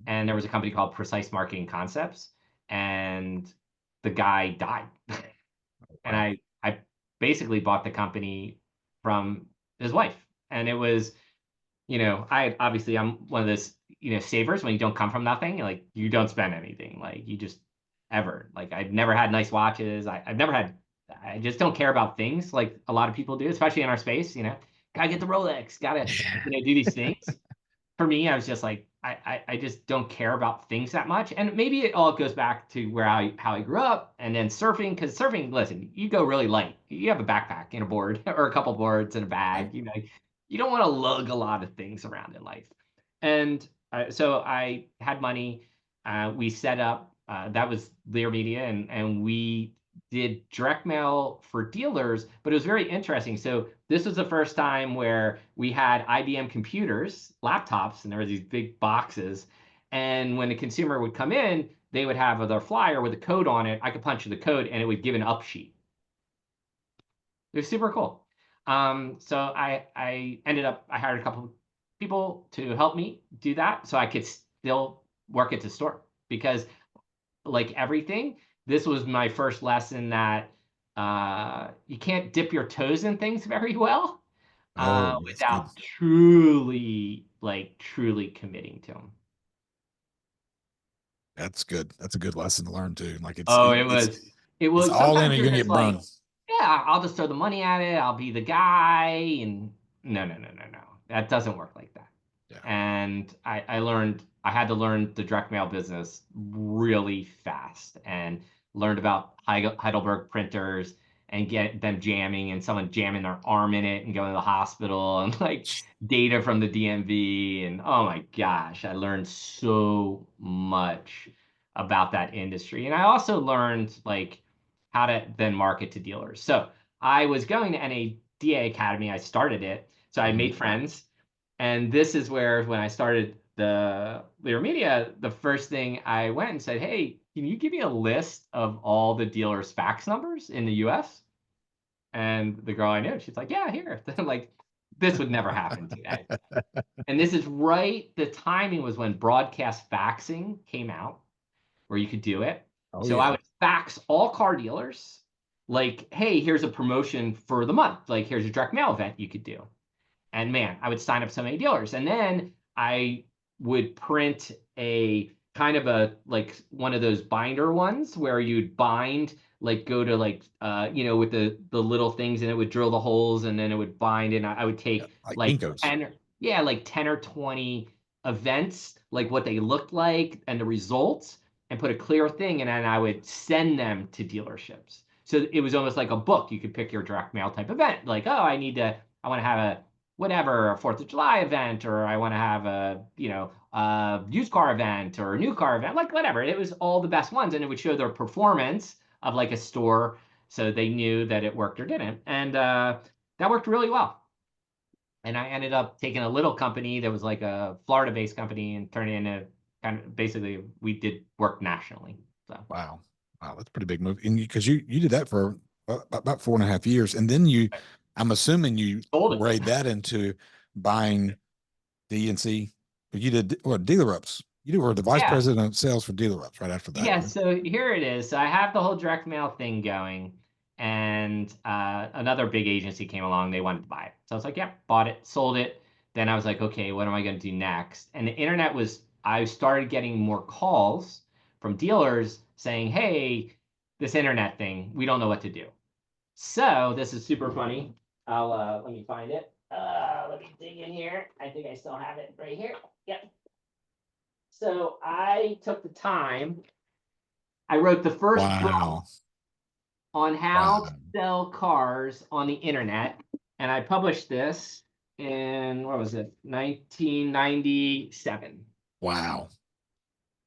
And there was a company called Precise Marketing Concepts, and the guy died. And Wow. I basically bought the company from his wife. And it was, I obviously I'm one of those, savers when you don't come from nothing, like you don't spend anything. Like you just ever. Like I've never had nice watches. I've never had I just don't care about things like a lot of people do, especially in our space, Gotta get the Rolex, gotta, do these things. For me, I was just like, I just don't care about things that much. And maybe it all goes back to where how I grew up and then surfing, because surfing, listen, you go really light. You have a backpack and a board or a couple boards and a Right. bag, you don't want to lug a lot of things around in life. And so I had money. We set up, that was Lear Media, and we did direct mail for dealers, but it was very interesting. So this was the first time where we had IBM computers, laptops, and there were these big boxes. And when a consumer would come in, they would have their flyer with a code on it. I could punch the code and it would give an up sheet. It was super cool. So I ended up I hired a couple of people to help me do that so I could still work at the store because like everything, this was my first lesson that you can't dip your toes in things very well Oh, that's good. without truly committing to them. That's good. That's a good lesson to learn too. Like Oh, it it's was all in or sometimes you're you're gonna just get like, burned. yeah, I'll just throw the money at it. I'll be the guy. And no, no, no, no, no. That doesn't work like that. Yeah. And I had to learn the direct mail business really fast and learned about Heidelberg printers and get them jamming and someone jamming their arm in it and going to the hospital and like data from the DMV. And oh my gosh, I learned so much about that industry. And I also learned like how to then market to dealers. So I was going to NADA Academy. I started it. So I Mhm. made friends. And this is where, when I started the Lear Media, the first thing I went and said, hey, can you give me a list of all the dealers' fax numbers in the US? And the girl I knew, she's like, yeah, here. Like, this would never happen today. And this is right, the timing was when broadcast faxing came out where you could do it. Oh So I yeah. would fax all car dealers, like, hey, here's a promotion for the month. Like, here's a direct mail event you could do. And man, I would sign up so many dealers. And then I would print a kind of a like one of those binder ones where you'd bind, like go to like with the little things and it would drill the holes and then it would bind and I would Yeah. take Like like Kinkos. 10 yeah, like 10 or 20 events, like what they looked like and the results, and put a clear thing, and then I would send them to dealerships. So it was almost like a book. You could pick your direct mail type event. Like, oh, I want to have a whatever, a Fourth of July event, or I want to have a used car event or a new car event, like whatever. It was all the best ones, and it would show their performance of like a store, so they knew that it worked or didn't, and that worked really well. And I ended up taking a little company that was like a Florida-based company and turning it into kind of basically we did work nationally. So Wow. Wow, that's a pretty big move. And because you did that for about 4.5 years, and then I'm assuming you sold it. parlayed that into buying DNC. You did what? Dealer ups. You were the vice Yeah. president of sales for dealer ups right after that, Yeah, right? so here it is. So I have the whole direct mail thing going, and another big agency came along. They wanted to buy it. So I was like, yeah, bought it, sold it. Then I was like, okay, what am I going to do next? And the internet was, I started getting more calls from dealers saying, hey, this internet thing, we don't know what to do. So this is super funny. I'll let me find it. Let me dig in here. I think I still have it right here. Yep. So I took the time. I wrote the first book Wow. on how to Wow. sell cars on the internet, and I published this in what was it, 1997. Wow.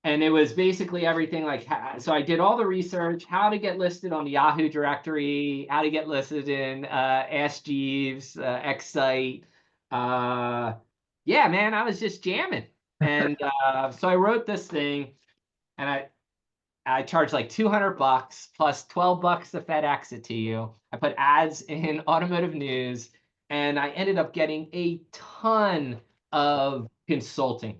And it was basically everything like so I did all the research, how to get listed on the Yahoo directory, how to get listed in Ask Jeeves, Excite. Yeah, man, I was just jamming. And so I wrote this thing, and I charged like $200 plus $12 to FedEx it to you. I put ads in automotive news, and I ended up getting a ton of consulting.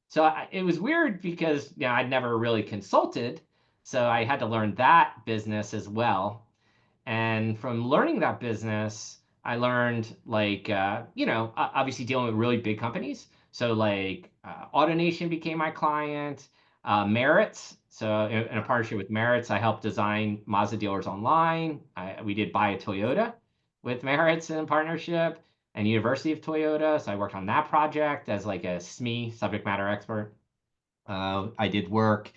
So it was weird because I'd never really consulted, so I had to learn that business as well. And from learning that business, I learned like obviously dealing with really big companies. So like AutoNation became my client, Merits. So in a partnership with Merits, I helped design Mazda dealers online. We did buy a Toyota with Merits in partnership and University of Toyota. So I worked on that project as like a SME, subject matter expert. I did work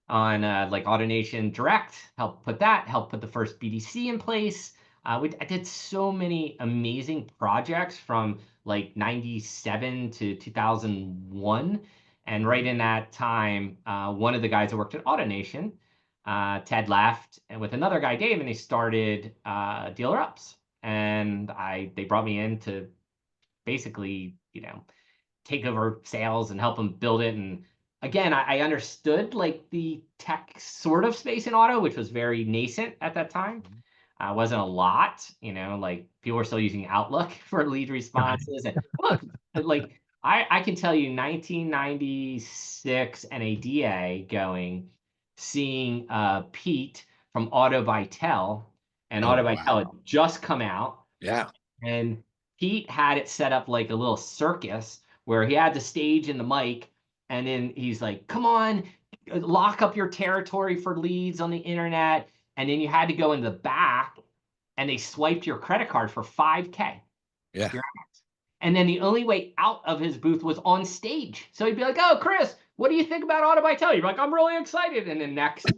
on like AutoNation Direct, help put the first BDC in place. I did so many amazing projects from like 97 to 2001. And right in that time, one of the guys that worked at AutoNation, Ted left, and with another guy, Dave, and they started Dealer Ups. And they brought me in to basically, take over sales and help them build it. And again, I understood like the tech sort of space in auto, which was very nascent at that time. Wasn't a lot, like people were still using Outlook for lead responses. And look, like I can tell you 1996 NADA going, seeing Pete from Auto by Tel, and Oh, Auto by Tel had wow. just come out, Yeah. and Pete had it set up like a little circus where he had the stage and the mic, and then he's like, "Come on, lock up your territory for leads on the internet." And then you had to go in the back, and they swiped your credit card for 5K. Yeah. You're out. And then the only way out of his booth was on stage. So he'd be like, "Oh, Chris, what do you think about Auto by Tel?" You're like, "I'm really excited." And then next,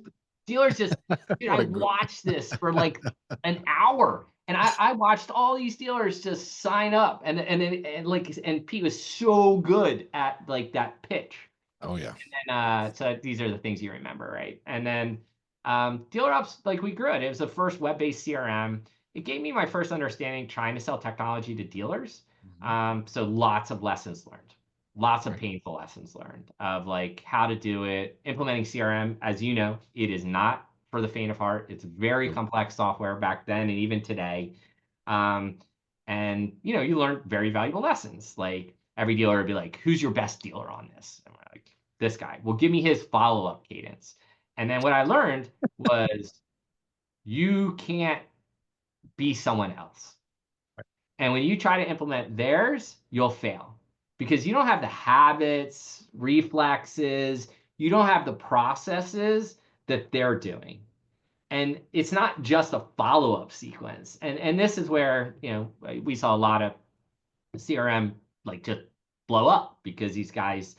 dealers just, dude, I What a good. watched this for like an hour, and I watched all these dealers just sign up, and Pete was so good at like that pitch. Oh, yeah. And so these are the things you remember, right? And then Dealer Ups, like we grew it. It was the first web-based CRM. It gave me my first understanding trying to sell technology to dealers. Mhm. So lots of lessons learned, lots of Right. painful lessons learned of like how to do it. Implementing CRM, as you know, it is not for the faint of heart. It's very Nope. complex software back then and even today. Um, and you learn very valuable lessons. Like every dealer would be like, "Who's your best dealer on this?" And we're like, "This guy." Well, give me his follow-up cadence. And then what I learned was you can't be someone else. And when you try to implement theirs, you'll fail because you don't have the habits, reflexes, you don't have the processes that they're doing. And it's not just a follow-up sequence. And this is where, we saw a lot of CRM like just blow up because these guys,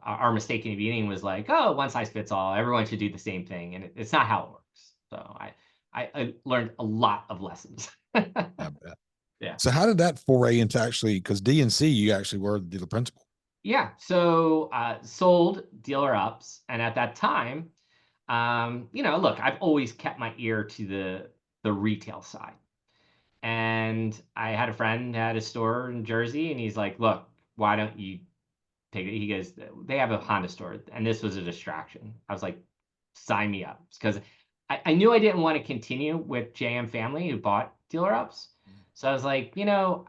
our mistake in the beginning was like, oh, one size fits all. Everyone should do the same thing, and it's not how it works. So I learned a lot of lessons. I bet. Yeah. So how did that foray into actually, because DNC, you actually were the dealer principal. Yeah. So sold Dealer Ups, and at that time, look, I've always kept my ear to the retail side. And I had a friend who had a store in Jersey, and he's like, "Look, why don't you take it?" He goes, "They have a Honda store," and this was a distraction. I was like, "Sign me up," because I knew I didn't want to continue with JM Family who bought Dealer Ups. So I was like, I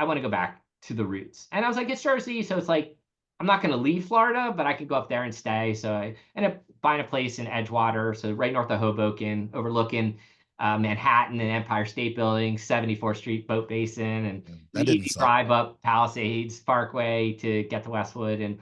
want to go back to the roots. And I was like, it's Jersey, so it's like I'm not going to leave Florida, but I could go up there and stay. So I ended up buying a place in Edgewater, so right north of Hoboken, overlooking Manhattan and Empire State Building, 74th Street Boat Basin, and That didn't easy suck. drive up Palisades Parkway to get to Westwood. And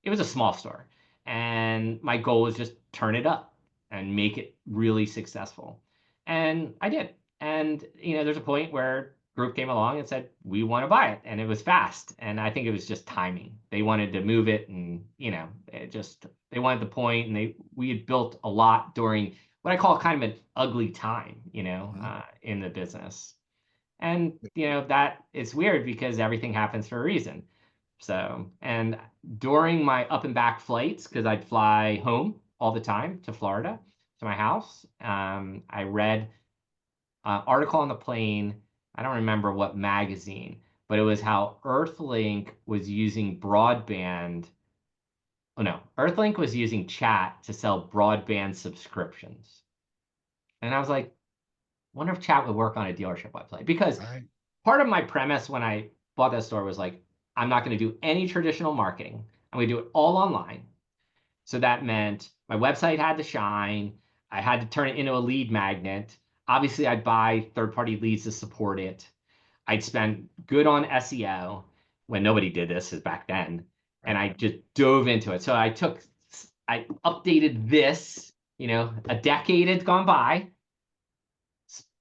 it was a small store. And my goal was just turn it up and make it really successful. And I did. And there's a point where group came along and said, we want to buy it. And it was fast. And I think it was just timing. They wanted to move it, and they wanted the point, and we had built a lot during what I call kind of an ugly time, Mhm. in the business. And that it's weird because everything happens for a reason. So, and during my up and back flights, because I'd fly home all the time to Florida, to my house, I read an article on the plane. I don't remember what magazine, but it was how Earthlink was using broadband. Oh no, Earthlink was using chat to sell broadband subscriptions. And I was like, wonder if chat would work on a dealership website. Because Right. part of my premise when I bought that store was like, I'm not going to do any traditional marketing. I'm going to do it all online. So that meant my website had to shine. I had to turn it into a lead magnet. Obviously, I'd buy third-party leads to support it. I'd spend good on SEO when nobody did this, is back then. And Right. I just dove into it. So I updated this, a decade had gone by.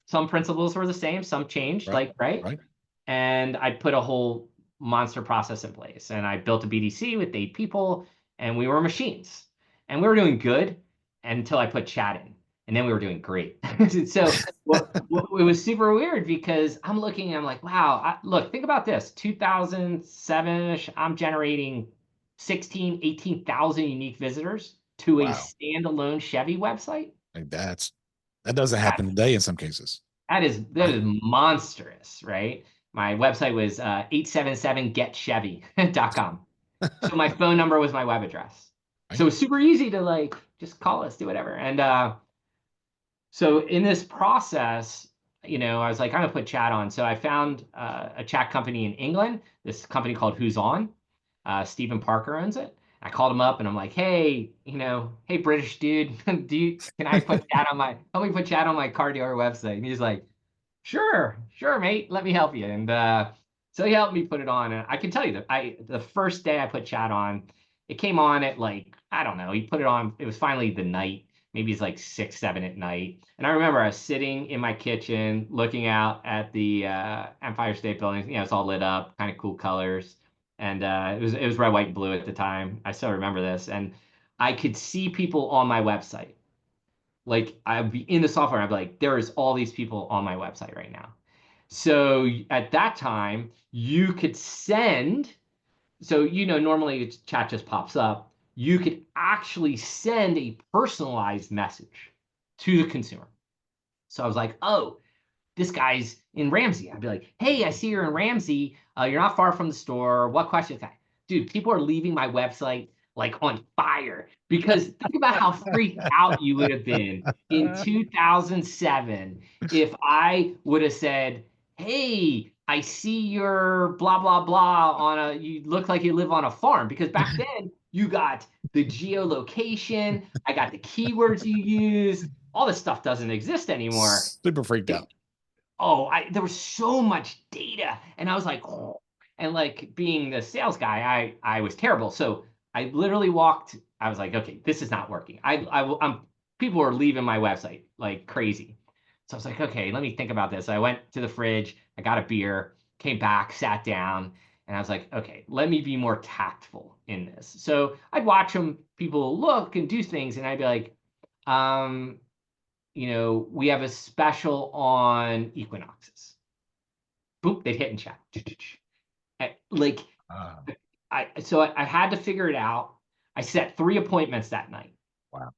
Some principles were the same, some changed, Right. like, right? Right. And I put a whole monster process in place. And I built a BDC with 8 people, and we were machines. And we were doing good until I put chat in. And then we were doing great. So it was super weird because I'm looking and I'm like, wow, look, think about this. 2007-ish, I'm generating 16, 18,000 unique visitors to a Wow. standalone Chevy website. Like that doesn't happen today in some cases. That Right. is monstrous, right? My website was 877getchevy.com. So my phone number was my web address. Right. So it's super easy to like just call us, do whatever. And so in this process, I was like, I'm gonna put chat on. So I found a chat company in England, this company called Who's On. Stephen Parker owns it. I called him up and I'm like, hey, hey British dude, can I put chat on help me put chat on my car dealer website? And he's like, sure, mate. Let me help you. And so he helped me put it on. And I can tell you that the first day I put chat on, it came on at like, I don't know, he put it on, it was finally the night. Maybe it's like 6, 7 at night. And I remember I was sitting in my kitchen looking out at the Empire State Building. It's all lit up, kind of cool colors. And it was red, white, and blue at the time. I still remember this. And I could see people on my website. Like I'd be in the software, and I'd be like, there is all these people on my website right now. So at that time, you could send, so normally chat just pops up. You could actually send a personalized message to the consumer. So I was like, oh, this guy's in Ramsey. I'd be like, hey, I see you're in Ramsey. You're not far from the store. What questions? Dude, people are leaving my website like on fire because think about how freaked out you would have been in 2007 if I would have said, hey, I see your blah, blah, blah you look like you live on a farm. Because back then you got the geolocation, I got the keywords you use. All this stuff doesn't exist anymore. Super freaked out. There was so much data, and I was like, oh. And like being the sales guy, I was terrible. So I literally walked. I was like, okay, this is not working. I'm people are leaving my website like crazy. So I was like, okay, let me think about this. I went to the fridge, I got a beer, came back, sat down, and I was like, okay, let me be more tactful in this. So I'd watch them, people look and do things, and I'd be like, um, we have a special on equinoxes. Boop, they'd hit in chat. Like, Uh, I had to figure it out. I set 3 appointments that night. wow.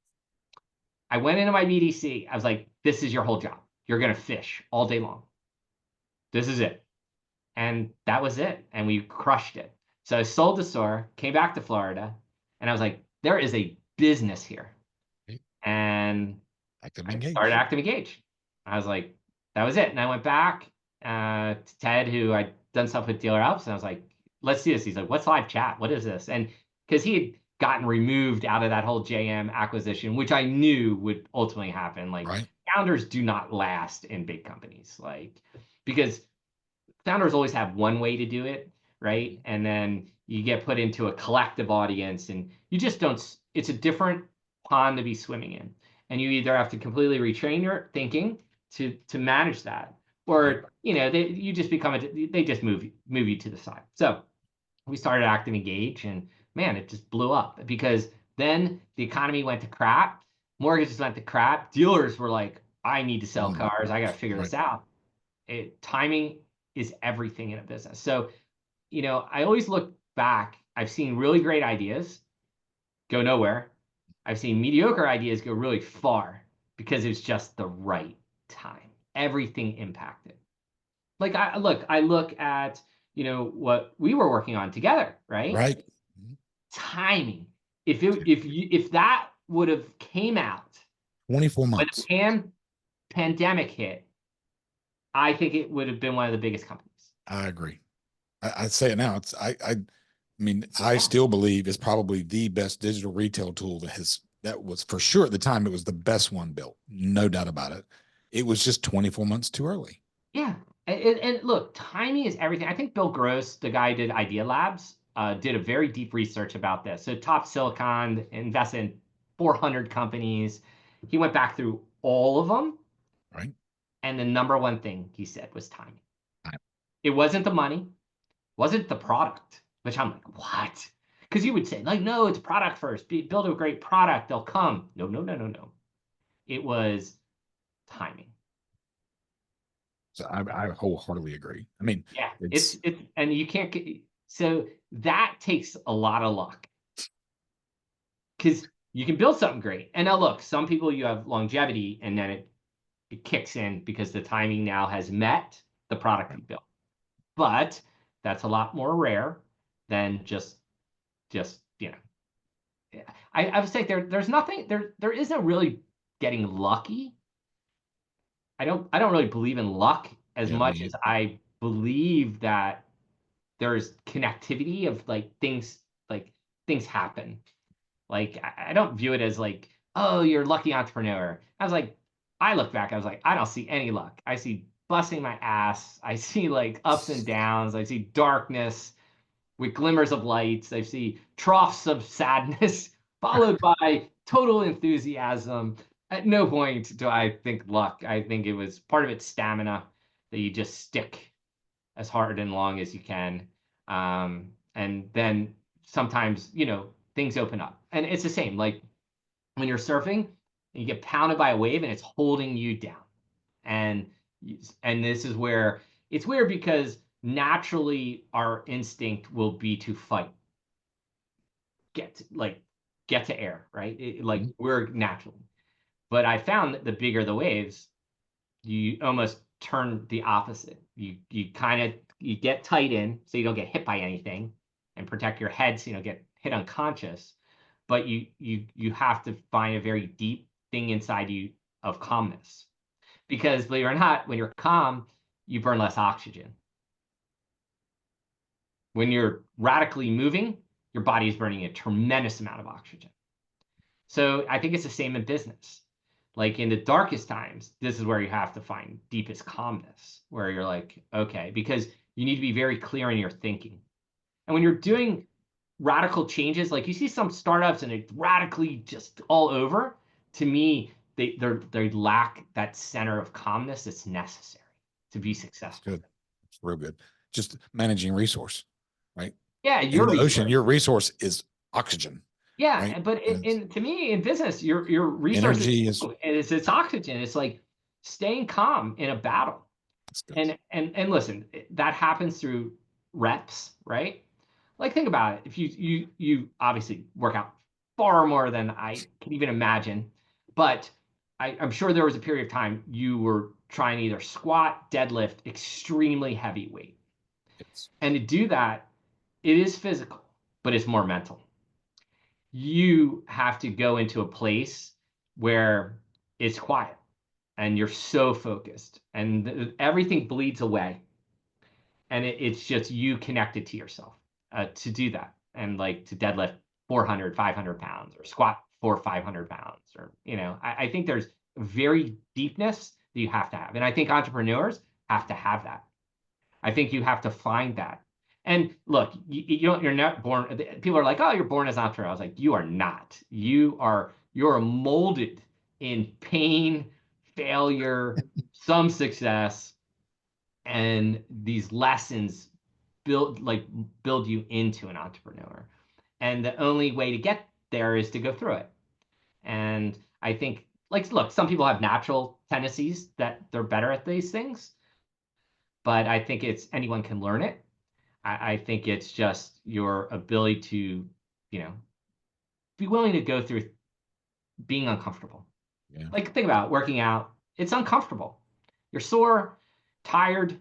I went into my BDC. I was like, this is your whole job. You're going to fish all day long. This is it. And that was it. And we crushed it. So I sold the store, came back to Florida, and I was like, there is a business here. And Active I started engage. active engage. I was like, that was it. And I went back to Ted, who I done stuff with dealer apps, and I was like, let's do this. He's like, what's live chat? What is this? And because he had gotten removed out of that whole JM acquisition, which I knew would ultimately happen. Like Right. founders do not last in big companies, like because founders always have one way to do it, right? And then you get put into a collective audience and you just don't, it's a different pond to be swimming in. And you either have to completely retrain your thinking to manage that, or you just become they just move you to the side. So we started Active Engage, and man, it just blew up because then the economy went to crap, mortgages went to crap, dealers were like, I need to sell cars, I got to figure Right. this out. Timing is everything in a business. So, I always look back. I've seen really great ideas go nowhere. I've seen mediocre ideas go really far because it was just the right time. Everything impacted. Like I look at, what we were working on together, right? Right. Timing. If that would have came out 24 when months. the pandemic hit, I think it would have been one of the biggest companies. I agree. I'd say it now. I mean, I still believe it's probably the best digital retail tool that was for sure at the time. It was the best one built, no doubt about it. It was just 24 months too early. Yeah. And look, timing is everything. I think Bill Gross, the guy who did Idea Labs, did a very deep research about this. So top Silicon invested in 400 companies. He went back through all of them. Right. And the number one thing he said was timing. Right. It wasn't the money, wasn't the product, which I'm like, what? Because you would say, like, no, it's product first. Build a great product, they'll come. No, no, no, no, no. It was timing. So I wholeheartedly agree. I mean, Yeah, it's and you can't get, so that takes a lot of luck because you can build something great. And now look, some people you have longevity and then it kicks in because the timing now has met the product you built. But that's a lot more rare than just I would say there's nothing there isn't really getting lucky. I don't really believe in luck as yeah, much me. as I believe that there's connectivity of like things happen. Like I don't view it as like, oh, you're a lucky entrepreneur. I was like, I look back, I was like, I don't see any luck. I see busting my ass. I see like ups and downs. I see darkness with glimmers of lights. I see troughs of sadness followed by total enthusiasm. At no point do I think luck. I think it was part of it's stamina that you just stick as hard and long as you can. And then sometimes, things open up. And it's the same. Like when you're surfing and you get pounded by a wave and it's holding you down. And and this is where it's weird because naturally our instinct will be to fight, get to, like get to air, right? Like we're natural. But I found that the bigger the waves, you almost turn the opposite. You kind of you get tight in so you don't get hit by anything and protect your head so you don't get hit unconscious. But you have to find a very deep thing inside you of calmness. Because believe it or not, when you're calm, you burn less oxygen. When you're radically moving, your body is burning a tremendous amount of oxygen. So I think it's the same in business. Like in the darkest times, this is where you have to find deepest calmness, where you're like, okay, because you need to be very clear in your thinking. And when you're doing radical changes, like you see some startups and it's radically just all over, to me, they lack that center of calmness that's necessary to be It's successful. good. It's real good. Just managing resource, right? Yeah, In your the ocean, resource. your resource is oxygen, right? Yeah, but And to me in business, your resources energy is is it's oxygen. It's like staying calm in a battle. that's good. And listen, that happens through reps, right? Like think about it. If you obviously work out far more than I can even imagine, but I'm sure there was a period of time you were trying to either squat, deadlift, extremely heavy weight. It's And to do that, it is physical, but it's more mental. You have to go into a place where it's quiet and you're so focused and everything bleeds away And it's just you connected to yourself to do that, and like to deadlift 400, 500 pounds, or squat 500 pounds, or I think there's very deepness that you have to have, and I think entrepreneurs have to have that. I think you have to find that. And look, you're not born. People are like, "Oh, you're born as an entrepreneur." I was like, "You are not. You're molded in pain, failure, some success, and these lessons build you into an entrepreneur. And the only way to get there is to go through it. And I think, like, look, some people have natural tendencies that they're better at these things, but I think it's anyone can learn it. I think it's just your ability to, you know, be willing to go through being uncomfortable. Yeah. Like, think about it, working out. It's uncomfortable. You're sore, tired, and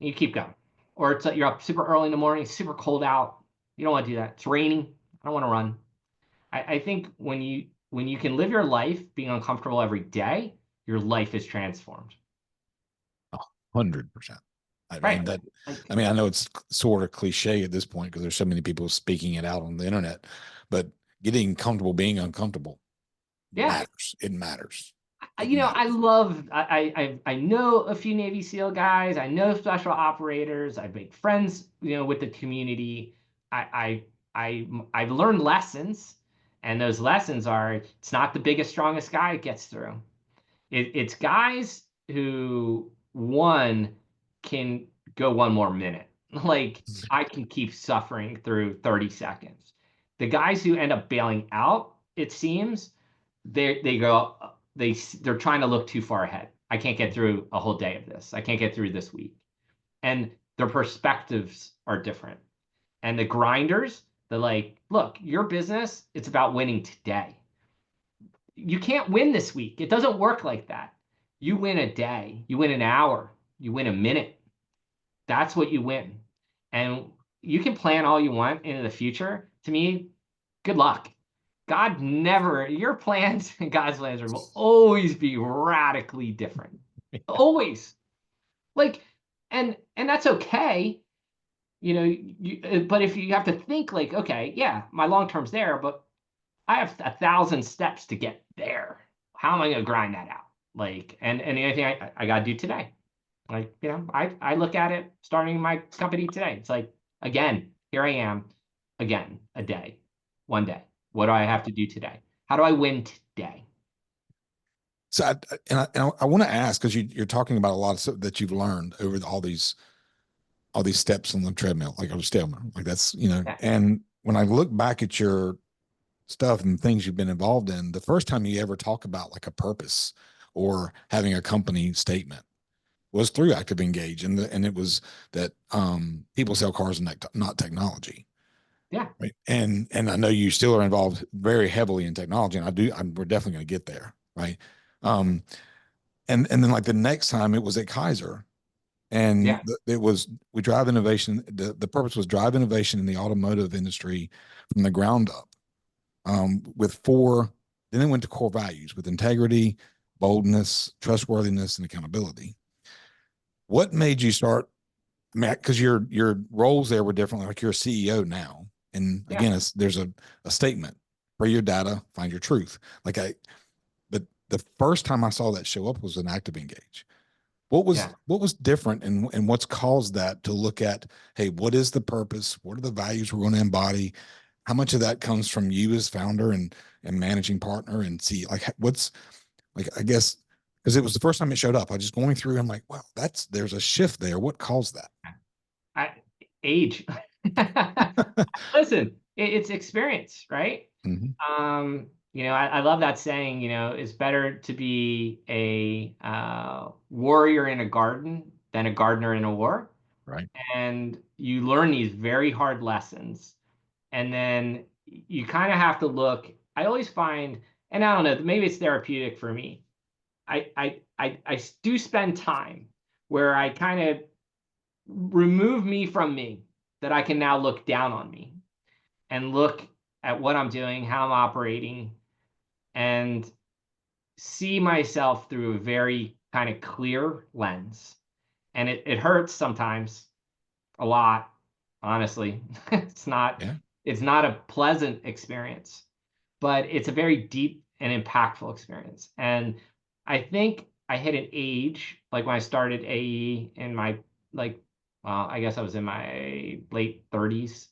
you keep going. Or it's like you're up super early in the morning, super cold out. You don't want to do that. It's raining. I don't want to run. I think when you can live your life being uncomfortable every day, your life is transformed. 100%. I mean Right. that. Like, I mean, I know it's sort of cliche at this point because there's so many people speaking it out on the internet, but getting comfortable being uncomfortable yeah. matters. It matters. I, It you know, I matters. love. I know a few Navy SEAL guys. I know special operators. I've made friends, with the community. I've learned lessons, and those lessons are it's not the biggest, strongest guy gets through. It's guys who one can go one more minute. Like I can keep suffering through 30 seconds. The guys who end up bailing out, it seems, they go they're trying to look too far ahead. I can't get through a whole day of this. I can't get through this week. And their perspectives are different. And the grinders, they're like, look, your business, it's about winning today. You can't win this week. It doesn't work like that. You win a day, you win an hour, you win a minute. That's what you win. And you can plan all you want into the future. To me, good luck. God never, your plans and God's plans will always be radically different. Always. Like, and that's okay. But if you have to think like, okay, yeah, my long term's there, but I have 1,000 steps to get there. How am I going to grind that out? Like, and the only thing I got to do today. Like, I look at it starting my company today. It's like, again, here I am, again, a day, one day. What do I have to do today? How do I win today? So, I want to ask because you're talking about a lot of stuff that you've learned over all these steps on the treadmill, like on the stairmill, like that's Yeah, And when I look back at your stuff and things you've been involved in, the first time you ever talk about like a purpose or having a company statement was through Active Engage, and it was that people sell cars and not technology. yeah, Right. And I know you still are involved very heavily in technology, and we're definitely going to get there. Right. Um, and then like the next time it was at Kaiser, and yeah, it was we drive innovation. The purpose was drive innovation in the automotive industry from the ground up. With four, then it went to core values with integrity, boldness, trustworthiness, and accountability. What made you start? I mean, because your roles there were different. Like you're a CEO now, and yeah, again, there's a statement: for your data, find your truth. But the first time I saw that show up was an Active Engage. yeah, What was different, and what's caused that to look at? Hey, what is the purpose? What are the values we're going to embody? How much of that comes from you as founder and managing partner, and see like what's like I guess because it was the first time it showed up. I was just going through. I'm like, wow, there's a shift there. What caused that? I, age. Listen, it's experience, right? Mm-hmm. I love that saying, it's better to be a warrior in a garden than a gardener in a war. Right. And you learn these very hard lessons. And then you kind of have to look. I always find, and I don't know, maybe it's therapeutic for me. I do spend time where I kind of remove me from me, that I can now look down on me and look at what I'm doing, how I'm operating, and see myself through a very kind of clear lens. And it hurts sometimes. a lot, honestly. It's not Yeah. it's not a pleasant experience, but it's a very deep and impactful experience. And I think I hit an age, like when I started AE in my, like, well, I guess I was in my late 30s.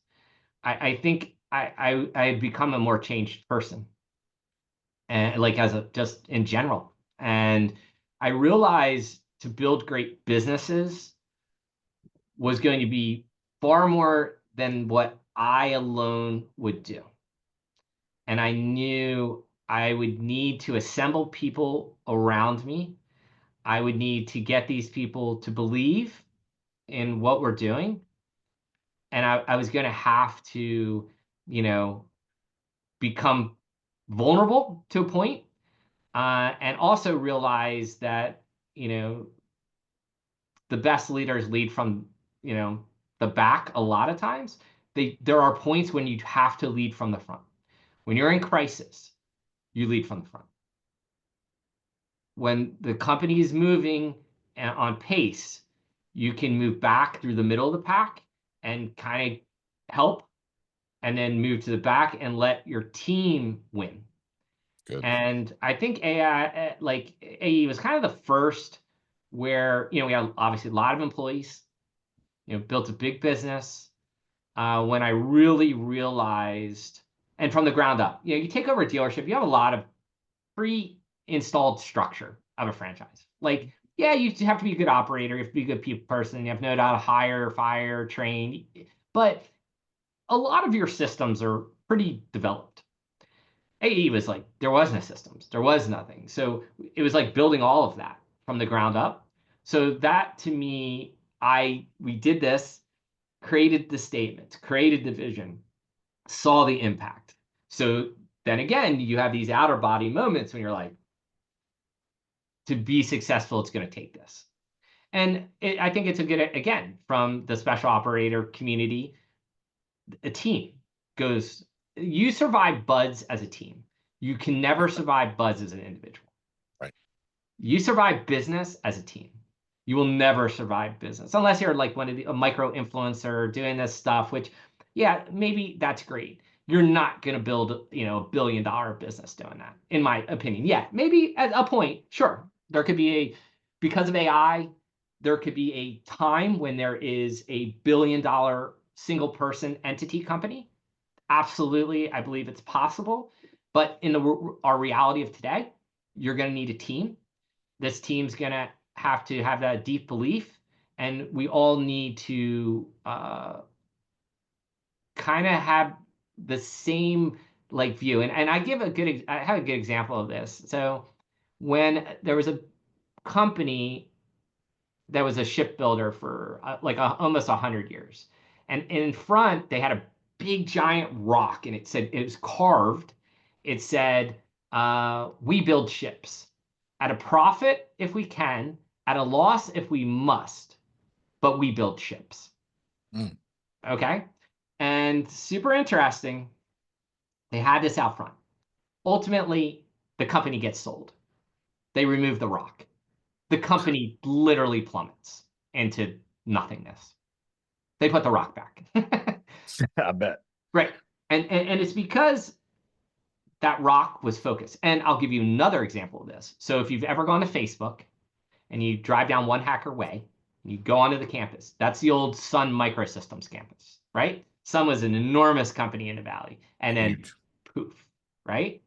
I think I had become a more changed person, and like as a just in general. And I realized to build great businesses was going to be far more than what I alone would do. And I knew I would need to assemble people around me. I would need to get these people to believe in what we're doing. And I was going to have to, you know, become vulnerable to a point, and also realize that, you know, the best leaders lead from, you know, the back a lot of times. There are points when you have to lead from the front. When you're in crisis, you lead from the front. When the company is moving on pace, you can move back through the middle of the pack and kind of help, and then move to the back and let your team win. Good. And I think AI, like AE was kind of the first where, you know, we had obviously a lot of employees, you know, built a big business. When I really realized, and from the ground up, you know, you take over a dealership, you have a lot of pre-installed structure of a franchise. Like, yeah, you have to be a good operator, you have to be a good people person, you have to know how to hire, fire, train, but a lot of your systems are pretty developed. AE was like, there was no systems, there was nothing. So it was like building all of that from the ground up. So that to me, we did this, created the statement, created the vision, saw the impact. So then again, you have these outer body moments when you're like, to be successful, it's going to take this. And I think it's a good, again, from the special operator community, a team goes, you survive buds as a team. You can never survive buds as an individual. Right. You survive business as a team. You will never survive business unless you're like a micro influencer doing this stuff, which, yeah, maybe that's great. You're not going to build, you know, $1 billion business doing that, in my opinion. Yeah, maybe at a point, sure, there could be because of AI, there could be a time when there is $1 billion single person entity company. Absolutely, I believe it's possible. But in our reality of today, you're going to need a team. This team's going to have that deep belief, and we all need to kind of have the same like view. And I have a good example of this. So when there was a company that was a shipbuilder for almost 100 years, and in front they had a big giant rock, and it was carved. It said, "We build ships at a profit if we can, at a loss if we must, but we build ships." Mm. Okay, and super interesting. They had this out front. Ultimately, the company gets sold. They remove the rock. The company literally plummets into nothingness. They put the rock back. I bet. Right. And it's because that rock was focused. And I'll give you another example of this. So if you've ever gone to Facebook and you drive down One Hacker Way, and you go onto the campus, that's the old Sun Microsystems campus, right? Sun was an enormous company in the Valley. And then Huge. poof, right?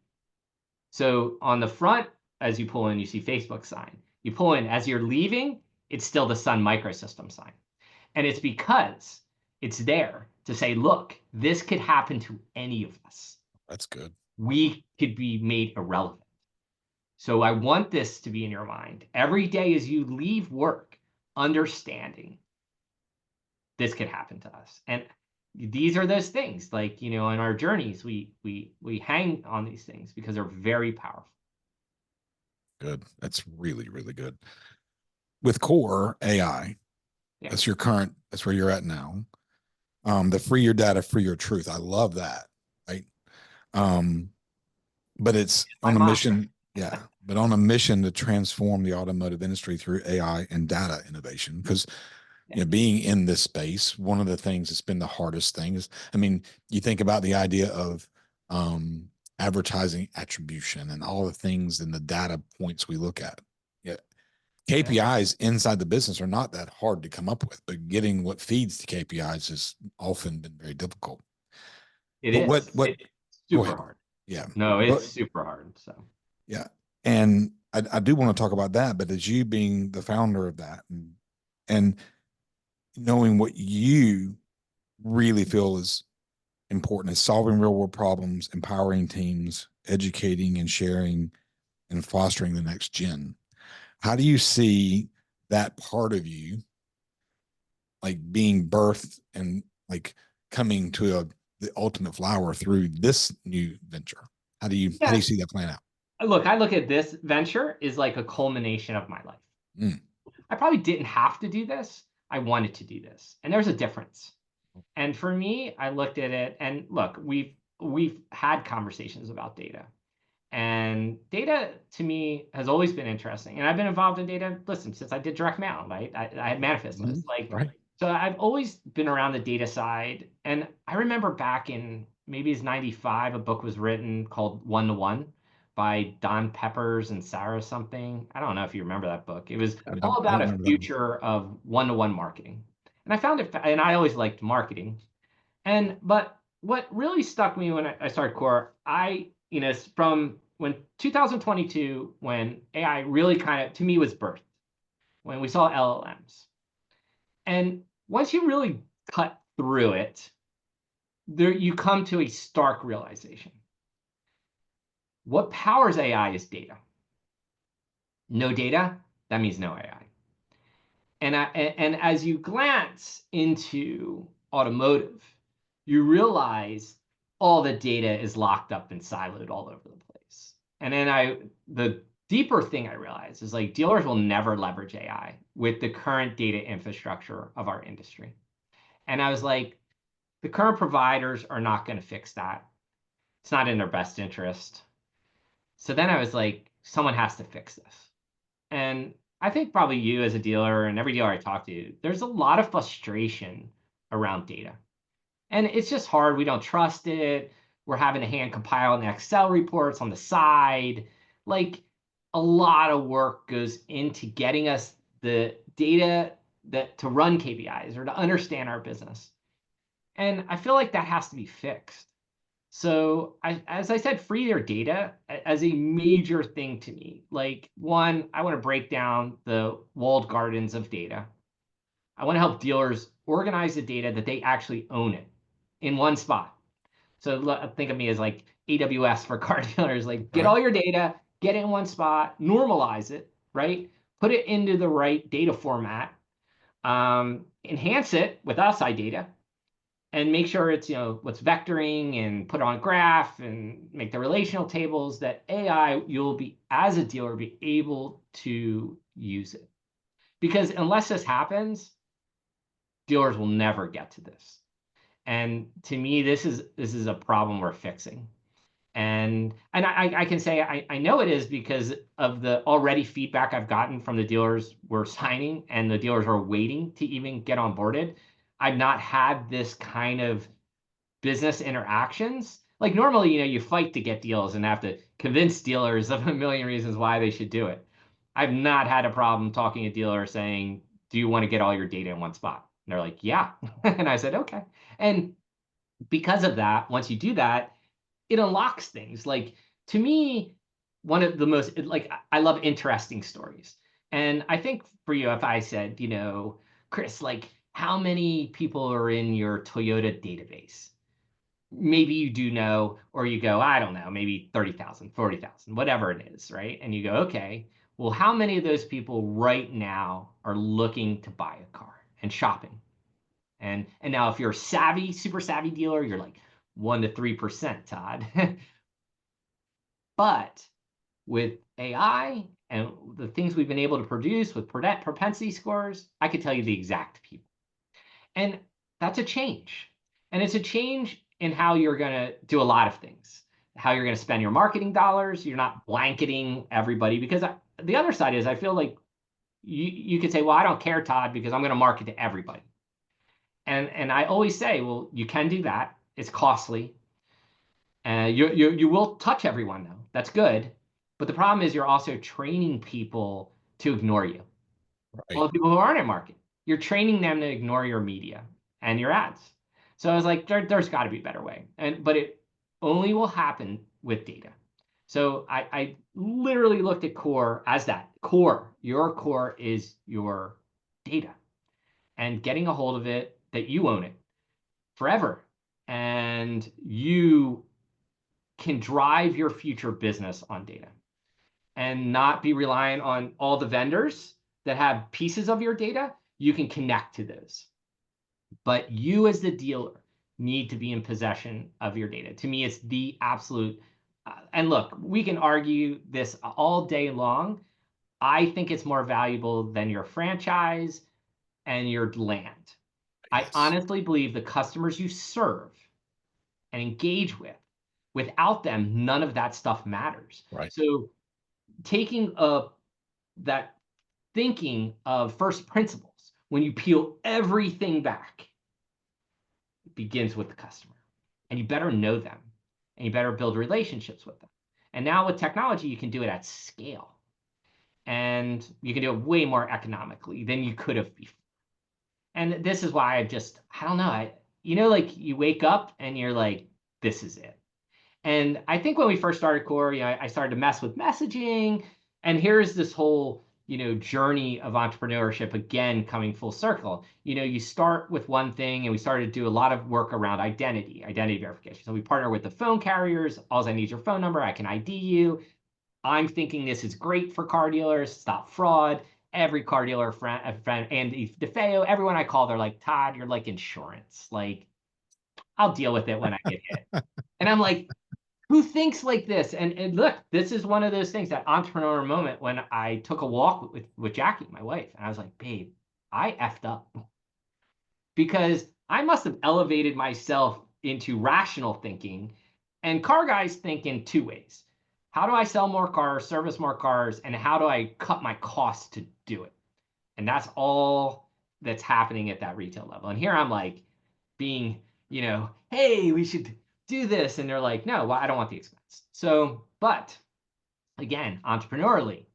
So on the front, as you pull in, you see Facebook sign. You pull in, as you're leaving, it's still the Sun Microsystem sign. And it's because it's there to say, look, this could happen to any of us. That's good. We could be made irrelevant. So I want this to be in your mind every day as you leave work, understanding this could happen to us. And these are those things, like, you know, in our journeys, we hang on these things because they're very powerful. Good. That's really, really good. With core AI, Yeah. that's where you're at now. The free your data, free your truth. I love that. Right. Um, but it's My on a mantra. mission. Yeah. But on a mission to transform the automotive industry through AI and data innovation. Because being in this space, one of the things that's been the hardest thing is, I mean, you think about the idea of advertising attribution and all the things and the data points we look at. Yeah. KPIs inside the business are not that hard to come up with, but getting what feeds the KPIs has often been very difficult. It But is. what, It's go super ahead. hard. Yeah. No, it's But super hard. So yeah. And I do want to talk about that, but as you being the founder of that and knowing what you really feel is important is solving real world problems, empowering teams, educating and sharing and fostering the next gen. How do you see that part of you like being birthed and like coming to the ultimate flower through this new venture? How do yeah, you see that playing out? look, I look at this venture is like a culmination of my life. Mm. I probably didn't have to do this. I wanted to do this. And there's a difference. And for me, I looked at it and look, we've had conversations about data. And data to me has always been interesting. And I've been involved in data, listen, since I did direct mail, right? I had manifest Mm-hmm. lists. Like, Right. so I've always been around the data side. And I remember back in maybe it's 95, a book was written called One to One by Don Peppers and Sarah something. I don't know if you remember that book. It was all I don't about a remember that one. future of one-to-one marketing. And I found it, and I always liked marketing. But what really stuck me when I started Core, from when 2022, when AI really kind of to me was birthed, when we saw LLMs, and once you really cut through it, there you come to a stark realization. What powers AI is data. No data, that means no AI. And as you glance into automotive, you realize all the data is locked up and siloed all over the place. And then the deeper thing I realized is like dealers will never leverage AI with the current data infrastructure of our industry. And I was like, the current providers are not going to fix that. It's not in their best interest. So then I was like, someone has to fix this. And I think probably you as a dealer and every dealer I talk to, there's a lot of frustration around data. And it's just hard. We don't trust it. We're having to hand compile an Excel reports on the side. Like a lot of work goes into getting us the data that to run KPIs or to understand our business. And I feel like that has to be fixed. So as I said, free their data as a major thing to me. Like one, I want to break down the walled gardens of data. I want to help dealers organize the data that they actually own it in one spot. So think of me as like AWS for car dealers. Like get Right. all your data, get it in one spot, normalize it, right? Put it into the right data format, enhance it with us iData, and make sure it's what's vectoring and put on a graph and make the relational tables that AI you'll be as a dealer be able to use it. Because unless this happens, dealers will never get to this. And to me, this is a problem we're fixing. And I can say I know it is because of the already feedback I've gotten from the dealers we're signing and the dealers are waiting to even get onboarded. I've not had this kind of business interactions. Like normally, you fight to get deals and have to convince dealers of a million reasons why they should do it. I've not had a problem talking to a dealer saying, "Do you want to get all your data in one spot?" And they're like, "Yeah." And I said, "Okay." And because of that, once you do that, it unlocks things. Like to me, one of the most like I love interesting stories. And I think for you, if I said, Chris, like how many people are in your Toyota database? Maybe you do know, or you go, I don't know, maybe 30,000, 40,000, whatever it is, right? And you go, okay, well, how many of those people right now are looking to buy a car and shopping? And now if you're a savvy, super savvy dealer, you're like 1 to 3%, Todd. But with AI and the things we've been able to produce with propensity scores, I could tell you the exact people. And that's a change. And it's a change in how you're going to do a lot of things, how you're going to spend your marketing dollars. You're not blanketing everybody because the other side is I feel like you could say, well, I don't care, Todd, because I'm going to market to everybody. And I always say, well, you can do that. It's costly. You will touch everyone though. That's good. But the problem is you're also training people to ignore you. Well, Right. the people who aren't in market, you're training them to ignore your media and your ads. So I was like, there's got to be a better way. But it only will happen with data. So I literally looked at core as that core. Your core is your data and getting a hold of it that you own it forever. And you can drive your future business on data and not be reliant on all the vendors that have pieces of your data. You can connect to those. But you as the dealer need to be in possession of your data. To me, it's the absolute. And look, we can argue this all day long. I think it's more valuable than your franchise and your land. I Yes. honestly believe the customers you serve and engage with, without them, none of that stuff matters. Right. So taking that thinking of first principles, when you peel everything back, it begins with the customer. And you better know them and you better build relationships with them. And now with technology, you can do it at scale and you can do it way more economically than you could have before. And this is why I don't know. Like you wake up and you're like, this is it. And I think when we first started Core, I started to mess with messaging. And here's this whole, journey of entrepreneurship again coming full circle. You start with one thing, and we started to do a lot of work around identity verification. So we partner with the phone carriers. All I need is your phone number. I can ID you. I'm thinking this is great for car dealers, stop fraud. Every car dealer friend, and DeFeo, everyone I call, they're like, Todd, you're like insurance. Like, I'll deal with it when I get hit. And I'm like, who thinks like this? And look, this is one of those things, that entrepreneur moment when I took a walk with Jackie, my wife, and I was like, babe, I effed up because I must have elevated myself into rational thinking. And car guys think in two ways. How do I sell more cars, service more cars, and how do I cut my costs to do it? And that's all that's happening at that retail level. And here I'm like being, hey, we should do this. And they're like, no, well, I don't want the expense. So, but again, entrepreneurially,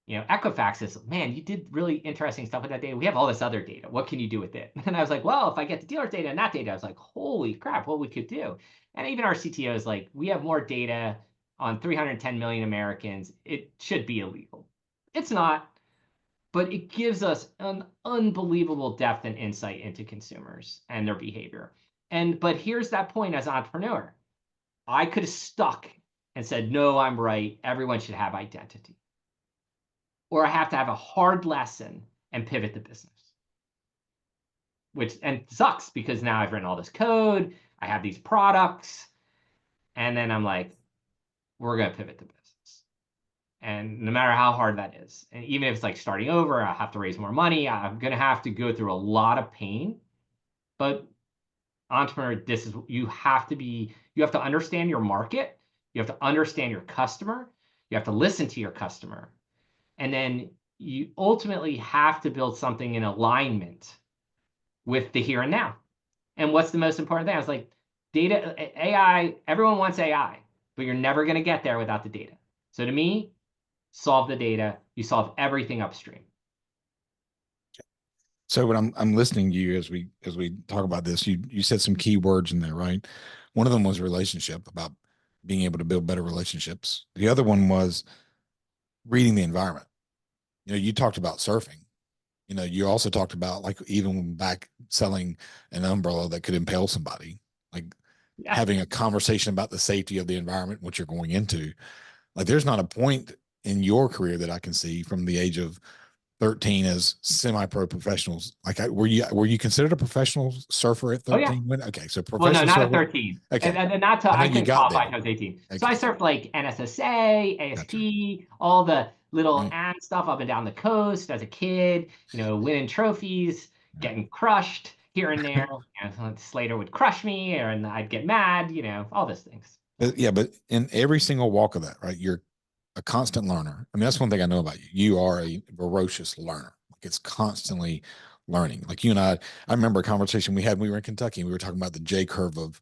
Equifax is, man, you did really interesting stuff with that data. We have all this other data. What can you do with it? And I was like, well, if I get the dealer data and that data, I was like, holy crap, what we could do. And even our CTO is like, we have more data on 310 million Americans. It should be illegal. It's not, but it gives us an unbelievable depth and insight into consumers and their behavior. But here's that point as an entrepreneur. I could have stuck and said, no, I'm right. Everyone should have identity. Or I have to have a hard lesson and pivot the business, which and sucks because now I've written all this code. I have these products. And then I'm like, we're going to pivot the business. And no matter how hard that is, and even if it's like starting over, I'll have to raise more money. I'm going to have to go through a lot of pain. But entrepreneur, you have to understand your market. You have to understand your customer. You have to listen to your customer. And then you ultimately have to build something in alignment with the here and now. And what's the most important thing? I was like, data, AI, everyone wants AI, but you're never going to get there without the data. So to me, solve the data, you solve everything upstream. So when I'm listening to you as we talk about this, you said some key words in there, right? One of them was relationship, about being able to build better relationships. The other one was reading the environment. You talked about surfing. You also talked about, like, even back selling an umbrella that could impale somebody, like Yeah. having a conversation about the safety of the environment, what you're going into. Like, there's not a point in your career that I can see from the age of 13 as semi-pro professionals. Like, were you considered a professional surfer at Oh yeah. 13? Okay, so Well, no, professional not at surfer. 13. Okay, And not till I know I you couldn't got qualify there. until I was 18. So I Okay, surfed like NSSA, gotcha. ASP, all the little Right, ad stuff up and down the coast as a kid, winning trophies, right. getting crushed here and there. Slater would crush me and I'd get mad, all those things. But yeah, but in every single walk of that, right? a constant learner. I mean, that's one thing I know about you. You are a ferocious learner. Like it's constantly learning. Like you and I remember a conversation we had when we were in Kentucky and we were talking about the J curve of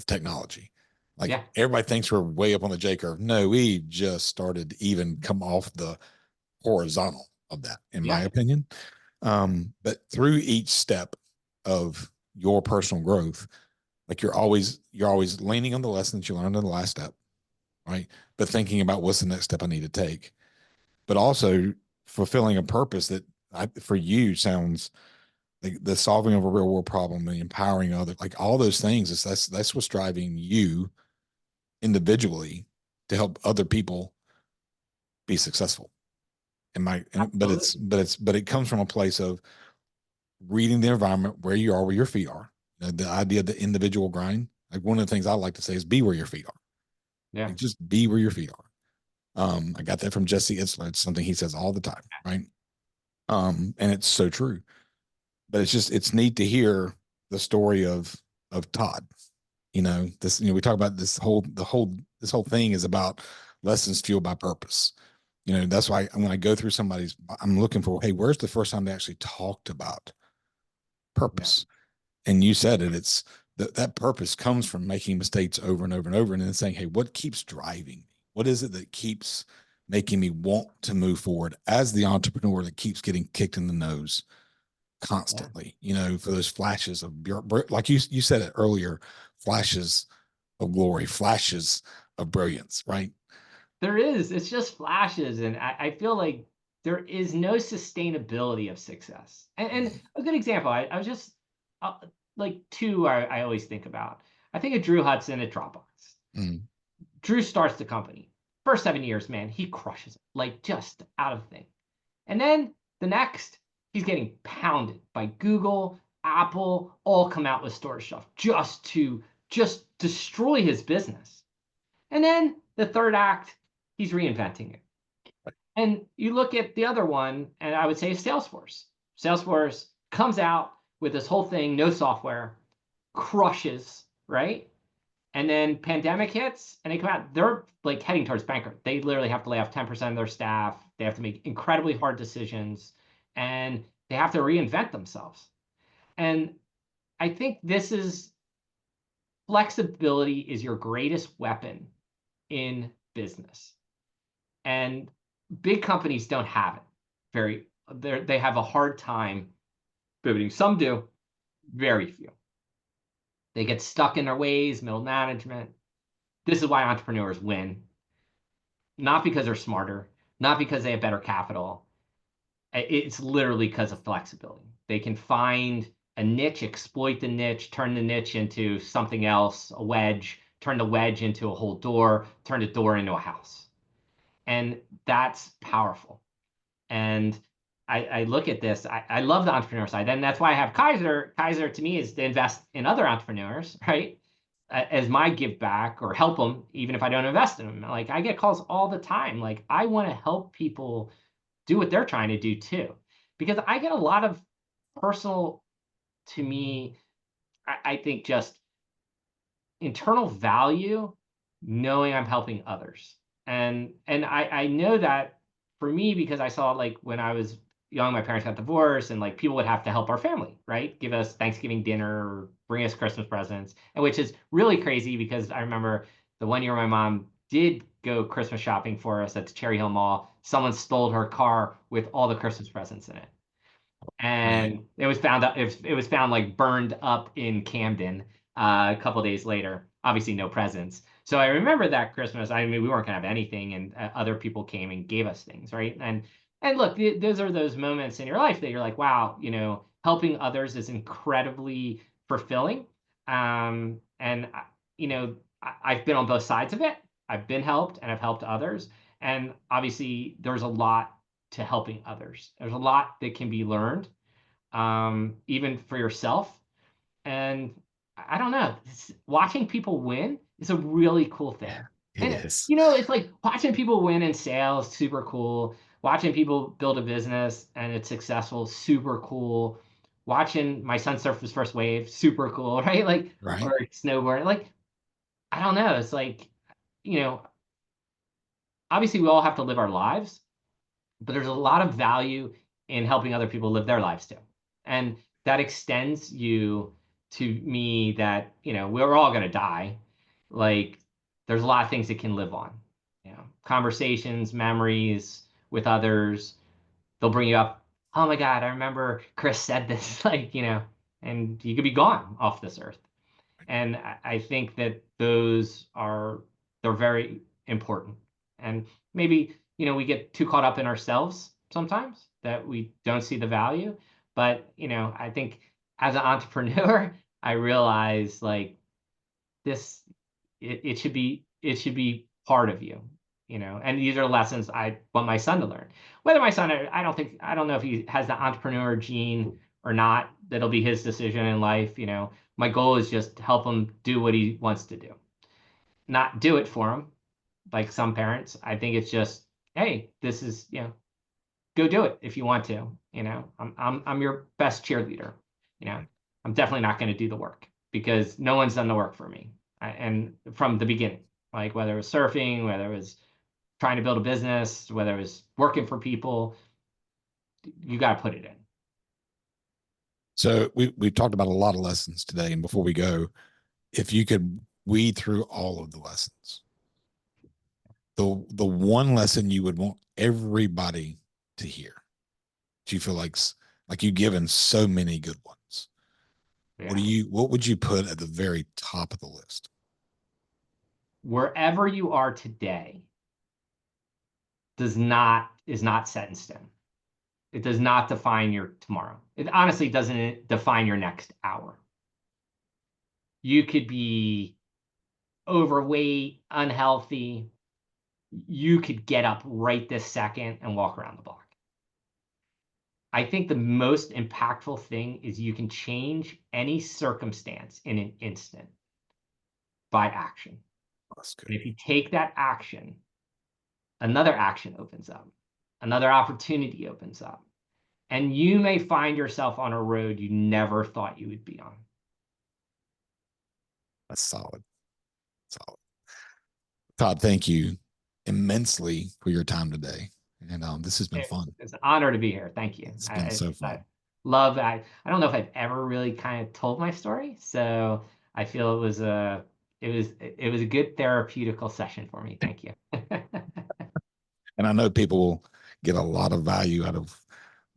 technology. Like Yeah, everybody thinks we're way up on the J curve. No, we just started to even come off the horizontal of that, in my yeah, opinion. But through each step of your personal growth, like you're always leaning on the lessons you learned in the last step, right? But thinking about what's the next step I need to take, but also fulfilling a purpose that for you sounds like the solving of a real world problem and empowering others, like all those things. That's what's driving you individually to help other people be successful. absolutely. But it comes from a place of reading the environment where you are, where your feet are. The idea of the individual grind. Like one of the things I like to say is be where your feet are. Yeah. Like just be where your feet are. I got that from Jesse Itzler. It's something he says all the time, right? And it's so true. But it's neat to hear the story of Todd. We talk about this whole thing is about lessons fueled by purpose. That's why when I go through somebody's, I'm looking for, hey, where's the first time they actually talked about Yeah. purpose? And you said it. It's that purpose comes from making mistakes over and over and over, and then saying, hey, what keeps driving me? What is it that keeps making me want to move forward as the entrepreneur that keeps getting kicked in the nose Yeah. constantly? For those flashes of, like you said it earlier, flashes of glory, flashes of brilliance, right? There is. It's just flashes. And I feel like there is no sustainability of success. And a good example, I was just uh, like two I always think about. I think of Drew Hudson at Dropbox. Mm, Drew starts the company. First 7 years, man, he crushes it, like just out of the thing. And then the next, he's getting pounded by Google, Apple, all come out with storage stuff just destroy his business. And then the third act, he's reinventing it. And you look at the other one, and I would say Salesforce. Salesforce comes out with this whole thing, no software, crushes, right? And then pandemic hits, and they come out, they're like heading towards bankrupt. They literally have to lay off 10% of their staff. They have to make incredibly hard decisions, and they have to reinvent themselves. And I think this is flexibility is your greatest weapon in business. And big companies don't have it they have a hard time pivoting. Some do, very few. They get stuck in their ways, middle management. This is why entrepreneurs win, not because they're smarter, not because they have better capital. It's literally because of flexibility. They can find a niche, exploit the niche, turn the niche into something else, a wedge, turn the wedge into a whole door, turn the door into a house. And that's powerful. And I look at this, I love the entrepreneur side. And that's why I have Kaiser. Kaiser to me is to invest in other entrepreneurs, right? As my give back or help them, even if I don't invest in them. Like I get calls all the time. Like I want to help people do what they're trying to do too. Because I get a lot of personal, to me, I think just internal value knowing I'm helping others. And I know that for me because I saw like when I was young, my parents got divorced and like people would have to help our family, right? Give us Thanksgiving dinner, bring us Christmas presents, and which is really crazy because I remember the one year my mom did go Christmas shopping for us at the Cherry Hill Mall. Someone stole her car with all the Christmas presents in it man. and it was found like burned up in Camden a couple days later. Obviously, no presents. So I remember that Christmas. I mean, we weren't gonna have anything, and other people came and gave us things, right? And look, those are those moments in your life that you're like, wow, helping others is incredibly fulfilling. And I've been on both sides of it. I've been helped, and I've helped others. And obviously, there's a lot to helping others. There's a lot that can be learned, even for yourself. And I don't know, watching people win is a really cool thing. It And is. it's like watching people win in sales, super cool. Watching people build a business and it's successful, super cool. Watching my son surf his first wave, super cool, right? Like, Right. or snowboard. Like, I don't know. It's like, you know, obviously we all have to live our lives, but there's a lot of value in helping other people live their lives too. And that extends you to me that, we're all going to die. Like, there's a lot of things that can live on, conversations, memories with others. They'll bring you up. Oh my God, I remember Chris said this, and you could be gone off this earth. And I think that they're very important. And maybe, we get too caught up in ourselves sometimes that we don't see the value. But, I think as an entrepreneur, I realize like this, it should be part of you, and these are lessons I want my son to learn. Whether my son, I don't know if he has the entrepreneur gene or not. That'll be his decision in life. My goal is just to help him do what he wants to do, not do it for him like some parents. I think it's just, hey, this is, go do it if you want to. I'm your best cheerleader. I'm definitely not going to do the work because no one's done the work for me. And from the beginning, like whether it was surfing, whether it was trying to build a business, whether it was working for people, you got to put it in. So we've talked about a lot of lessons today. And before we go, if you could weed through all of the lessons, the one lesson you would want everybody to hear, do you feel like you've given so many good ones? Yeah. What would you put at the very top of the list? Wherever you are today is not set in stone. It does not define your tomorrow. It honestly doesn't define your next hour. You could be overweight, unhealthy. You could get up right this second and walk around the block. I think the most impactful thing is you can change any circumstance in an instant by action. That's good. And if you take that action, another action opens up, another opportunity opens up, and you may find yourself on a road you never thought you would be on. That's solid. Solid. Todd, thank you immensely for your time today. And this has been fun. It's an honor to be here. Thank you. It's been so fun. I don't know if I've ever really kind of told my story, so I feel it was a good therapeutical session for me. Thank you. And I know people will get a lot of value out of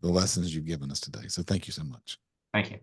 the lessons you've given us today. So thank you so much. Thank you.